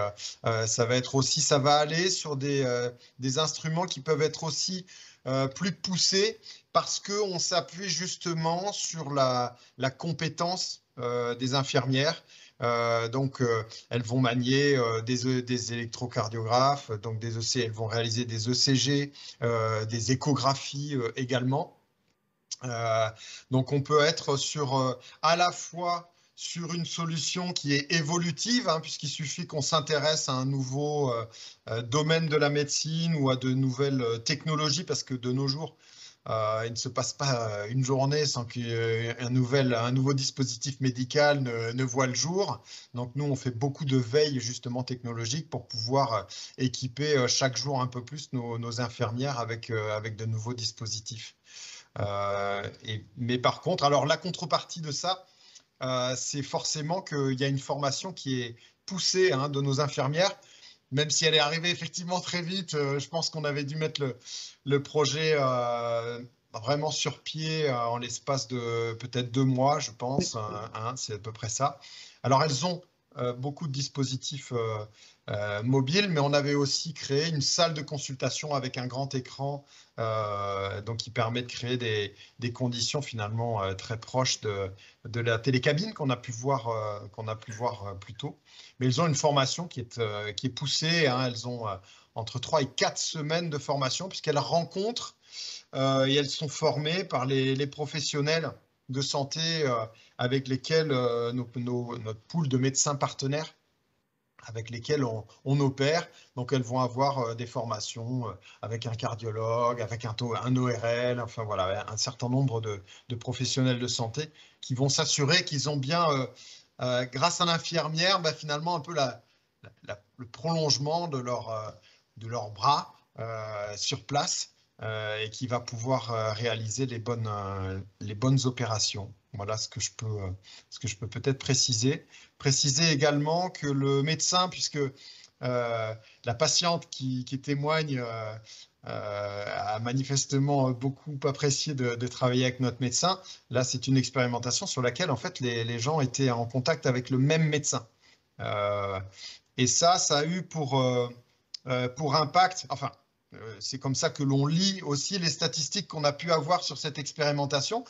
ça va aller sur des instruments qui peuvent être aussi plus poussés parce qu'on s'appuie justement sur la compétence des infirmières. Donc, elles vont manier des électrocardiographes, donc elles vont réaliser des ECG, des échographies également. Donc, on peut être à la fois sur une solution qui est évolutive, hein, puisqu'il suffit qu'on s'intéresse à un nouveau domaine de la médecine ou à de nouvelles technologies, parce que de nos jours, il ne se passe pas une journée sans qu'un nouveau dispositif médical ne voit le jour. Donc nous, on fait beaucoup de veille justement technologique pour pouvoir équiper chaque jour un peu plus nos infirmières avec de nouveaux dispositifs. Mais par contre, alors la contrepartie de ça, c'est forcément qu'il y a une formation qui est poussée hein, de nos infirmières, même si elle est arrivée effectivement très vite. Je pense qu'on avait dû mettre le projet vraiment sur pied en l'espace de peut-être 2 mois, je pense. Hein, c'est à peu près ça. Alors, elles ont beaucoup de dispositifs mobiles, mais on avait aussi créé une salle de consultation avec un grand écran donc qui permet de créer des conditions finalement très proches de la télécabine qu'on a pu voir plus tôt. Mais elles ont une formation qui est poussée. Hein, elles ont entre 3 et 4 semaines de formation, puisqu'elles rencontrent et elles sont formées par les professionnels de santé avec lesquels notre pool de médecins partenaires avec lesquels on opère. Donc, elles vont avoir des formations avec un cardiologue, avec un ORL, enfin voilà, un certain nombre de professionnels de santé qui vont s'assurer qu'ils ont bien, grâce à l'infirmière, finalement un peu le prolongement de leur bras sur place et qui va pouvoir réaliser les bonnes opérations. Voilà ce que je peux peut-être préciser. Préciser également que le médecin, puisque la patiente qui témoigne a manifestement beaucoup apprécié de travailler avec notre médecin, là c'est une expérimentation sur laquelle en fait les gens étaient en contact avec le même médecin. Et ça a eu pour impact, enfin, c'est comme ça que l'on lit aussi les statistiques qu'on a pu avoir sur cette expérimentation,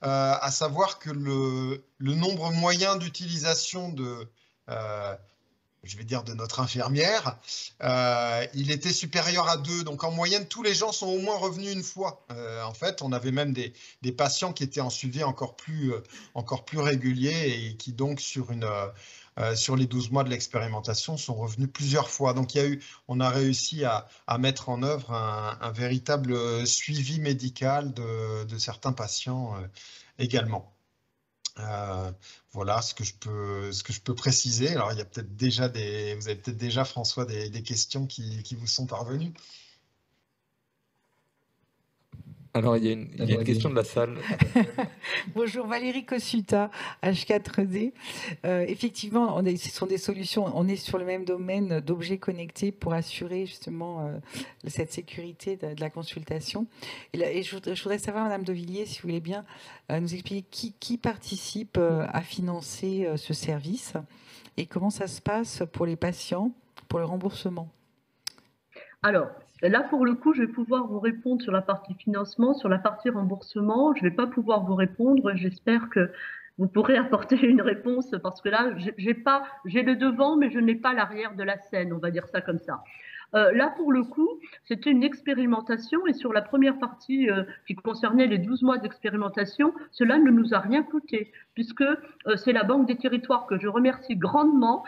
à savoir que le nombre moyen d'utilisation je vais dire de notre infirmière, il était supérieur à 2. Donc en moyenne, tous les gens sont au moins revenus une fois. En fait, on avait même des patients qui étaient en suivi encore plus régulier et qui donc sur les 12 mois de l'expérimentation sont revenus plusieurs fois. Donc on a réussi à mettre en œuvre un véritable suivi médical de certains patients également. Voilà ce que je peux préciser. Alors, il y a peut-être déjà vous avez peut-être déjà, François, des questions qui vous sont parvenues. Alors, il y a une question de la salle. Bonjour, Valérie Cossuta, H4D. Effectivement, ce sont des solutions, on est sur le même domaine d'objets connectés pour assurer justement cette sécurité de la consultation. Et je voudrais savoir, Madame de Villiers, si vous voulez bien nous expliquer qui participe à financer ce service et comment ça se passe pour les patients, pour le remboursement. Alors, là, pour le coup, je vais pouvoir vous répondre sur la partie financement, sur la partie remboursement. Je ne vais pas pouvoir vous répondre. J'espère que vous pourrez apporter une réponse parce que là, j'ai le devant, mais je n'ai pas l'arrière de la scène, on va dire ça comme ça. Là, pour le coup, c'était une expérimentation et sur la première partie qui concernait les 12 mois d'expérimentation, cela ne nous a rien coûté puisque c'est la Banque des Territoires que je remercie grandement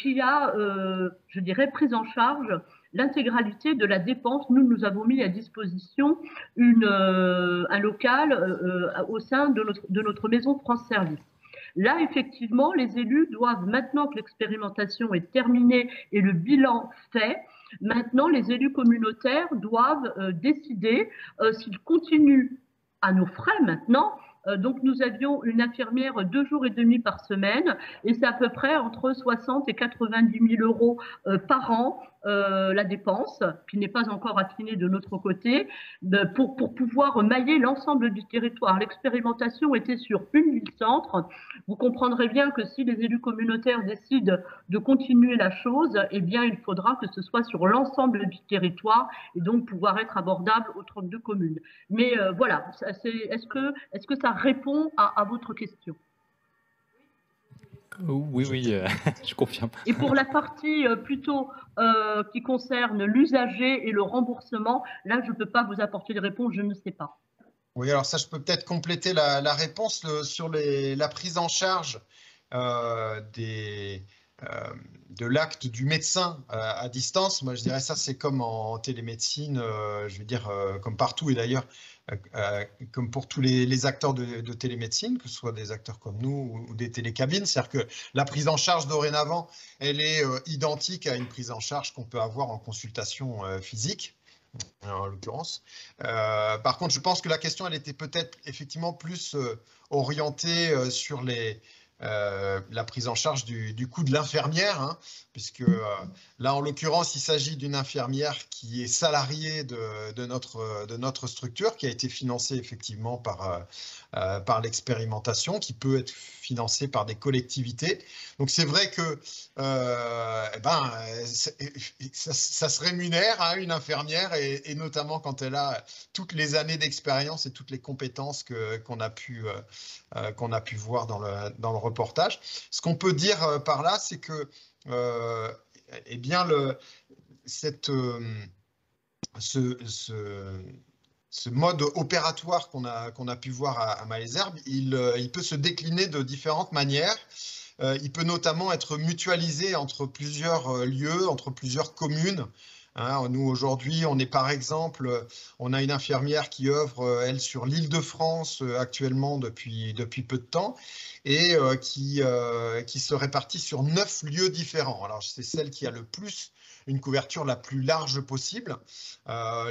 qui a, je dirais, pris en charge l'intégralité de la dépense. Nous avons mis à disposition un local au sein de notre maison France Service. Là, effectivement, les élus doivent, maintenant que l'expérimentation est terminée et le bilan fait, maintenant les élus communautaires doivent décider s'ils continuent à nos frais maintenant. Donc, nous avions une infirmière 2 jours et demi par semaine et c'est à peu près entre 60 et 90 000 euros par an la dépense, qui n'est pas encore affinée de notre côté, pour pouvoir mailler l'ensemble du territoire. L'expérimentation était sur une ville-centre. Vous comprendrez bien que si les élus communautaires décident de continuer la chose, eh bien, il faudra que ce soit sur l'ensemble du territoire et donc pouvoir être abordable aux 32 communes. Mais voilà, est-ce que ça répond à votre question ? Oui, je confirme. Et pour la partie plutôt qui concerne l'usager et le remboursement, là, je ne peux pas vous apporter de réponse, je ne sais pas. Oui, alors ça, je peux peut-être compléter la réponse sur la prise en charge de l'acte du médecin à distance. Moi, je dirais ça, c'est comme en télémédecine, je veux dire, comme partout et d'ailleurs, comme pour tous les acteurs de télémédecine, que ce soit des acteurs comme nous ou des télécabines. C'est-à-dire que la prise en charge dorénavant, elle est identique à une prise en charge qu'on peut avoir en consultation physique, en l'occurrence. Par contre, je pense que la question, elle était peut-être effectivement plus orientée sur la prise en charge du coût de l'infirmière, hein, puisque là, en l'occurrence, il s'agit d'une infirmière qui est salariée de notre structure, qui a été financée effectivement par l'expérimentation, qui peut être financée par des collectivités. Donc, c'est vrai que ça se rémunère, hein, une infirmière, et notamment quand elle a toutes les années d'expérience et toutes les compétences qu'on a pu voir dans le reportage. Ce qu'on peut dire par là, c'est que eh bien, ce mode opératoire qu'on a pu voir à Malesherbes, il peut se décliner de différentes manières. Il peut notamment être mutualisé entre plusieurs lieux, entre plusieurs communes. Hein, nous, aujourd'hui, on est par exemple, on a une infirmière qui œuvre, elle, sur l'Île-de-France actuellement depuis peu de temps et qui se répartit sur 9 lieux différents. Alors, c'est celle qui a le plus une couverture la plus large possible.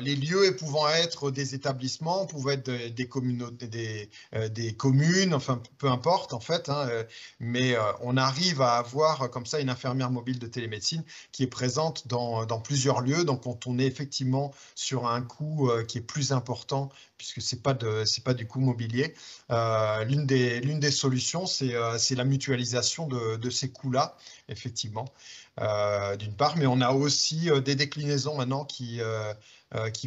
Les lieux pouvant être des établissements, pouvant être des communautés, des communes, enfin peu importe en fait, hein, mais on arrive à avoir comme ça une infirmière mobile de télémédecine qui est présente dans plusieurs lieux. Donc on est effectivement sur un coût qui est plus important puisque c'est pas du coût mobilier. L'une des solutions, c'est la mutualisation de ces coûts-là, effectivement. D'une part, mais on a aussi des déclinaisons maintenant qui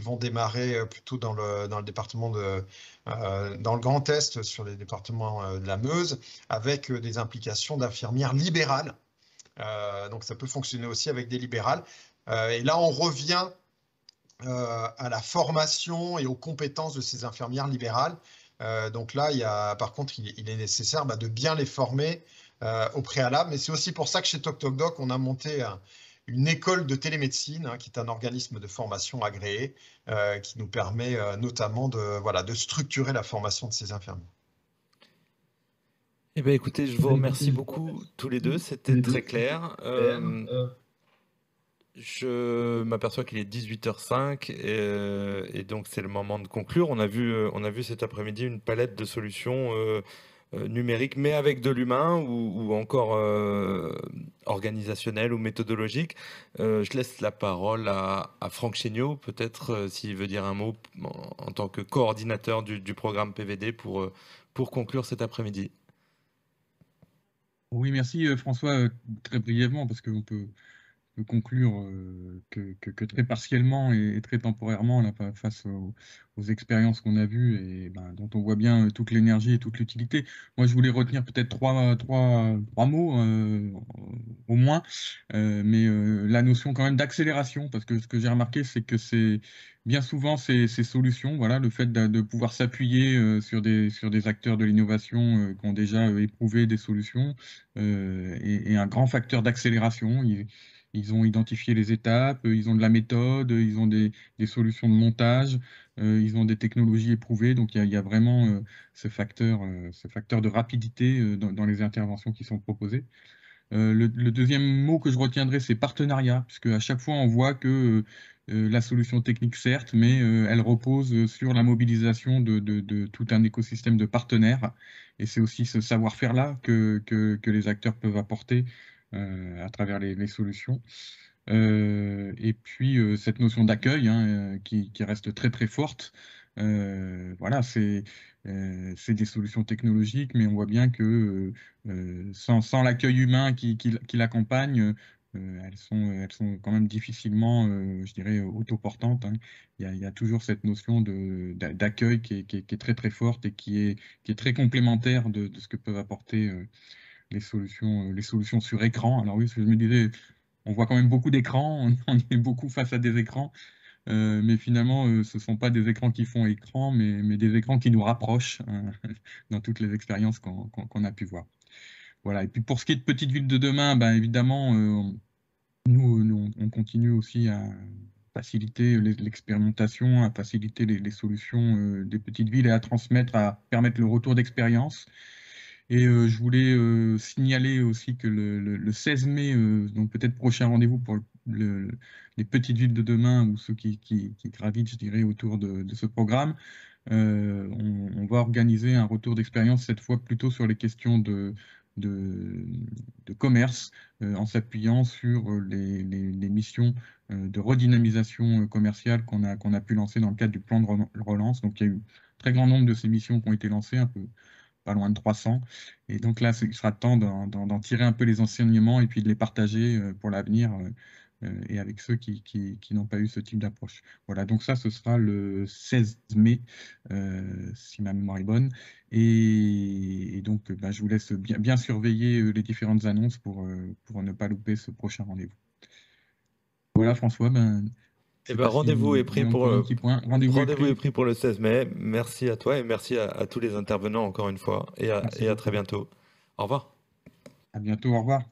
vont démarrer plutôt dans le département dans le Grand Est, sur les départements de la Meuse, avec des implications d'infirmières libérales. Donc ça peut fonctionner aussi avec des libérales. Et là, on revient à la formation et aux compétences de ces infirmières libérales. Donc là, par contre, il est nécessaire de bien les former au préalable, mais c'est aussi pour ça que chez TocTocDoc, on a monté une école de télémédecine, hein, qui est un organisme de formation agréé, qui nous permet notamment de structurer la formation de ces infirmiers. Eh bien, écoutez, je vous remercie beaucoup tous les deux, c'était très clair. Je m'aperçois qu'il est 18h05 et donc c'est le moment de conclure. On a vu cet après-midi une palette de solutions numérique, mais avec de l'humain ou encore organisationnel ou méthodologique. Je laisse la parole à Franck Chéniaud, peut-être s'il veut dire un mot en tant que coordinateur du programme PVD pour conclure cet après-midi. Oui, merci François, très brièvement, parce qu'on peut conclure que très partiellement et très temporairement là, face aux expériences qu'on a vues et dont on voit bien toute l'énergie et toute l'utilité. Moi, je voulais retenir peut-être trois mots au moins, mais la notion quand même d'accélération, parce que ce que j'ai remarqué, c'est que c'est bien souvent ces solutions, voilà, le fait de pouvoir s'appuyer sur des acteurs de l'innovation qui ont déjà éprouvé des solutions est un grand facteur d'accélération. Ils ont identifié les étapes, ils ont de la méthode, ils ont des solutions de montage, ils ont des technologies éprouvées. Donc, il y a vraiment ce facteur de rapidité dans les interventions qui sont proposées. Le deuxième mot que je retiendrai, c'est partenariat, puisque à chaque fois, on voit que la solution technique, certes, mais elle repose sur la mobilisation de tout un écosystème de partenaires. Et c'est aussi ce savoir-faire-là que les acteurs peuvent apporter à travers les solutions. Et puis cette notion d'accueil, hein, qui reste très très forte. Voilà, c'est des solutions technologiques, mais on voit bien que sans l'accueil humain qui l'accompagne, elles sont quand même difficilement, je dirais, autoportantes, hein. Il y a toujours cette notion d'accueil qui est très très forte et qui est très complémentaire de ce que peuvent apporter les solutions sur écran. Alors oui, je me disais, on voit quand même beaucoup d'écrans, on est beaucoup face à des écrans, mais finalement, ce ne sont pas des écrans qui font écran, mais des écrans qui nous rapprochent dans toutes les expériences qu'on a pu voir. Voilà. Et puis pour ce qui est de Petite Ville de demain, évidemment, nous, on continue aussi à faciliter l'expérimentation, à faciliter les solutions des petites villes et à permettre le retour d'expérience. Et je voulais signaler aussi que le 16 mai, donc peut-être prochain rendez-vous pour les petites villes de demain ou ceux qui gravitent, je dirais, autour de ce programme, on va organiser un retour d'expérience, cette fois plutôt sur les questions de commerce, en s'appuyant sur les missions de redynamisation commerciale qu'on a pu lancer dans le cadre du plan de relance. Donc il y a eu un très grand nombre de ces missions qui ont été lancées, un peu pas loin de 300. Et donc là, il sera temps d'en tirer un peu les enseignements et puis de les partager pour l'avenir et avec ceux qui n'ont pas eu ce type d'approche. Voilà, donc ça, ce sera le 16 mai, si ma mémoire est bonne. Et donc, je vous laisse bien surveiller les différentes annonces pour ne pas louper ce prochain rendez-vous. Voilà, François, rendez-vous est pris pour Rendez-vous est pris pour le 16 mai. Merci à toi et merci à tous les intervenants encore une fois et à très bientôt. Au revoir. À bientôt, au revoir.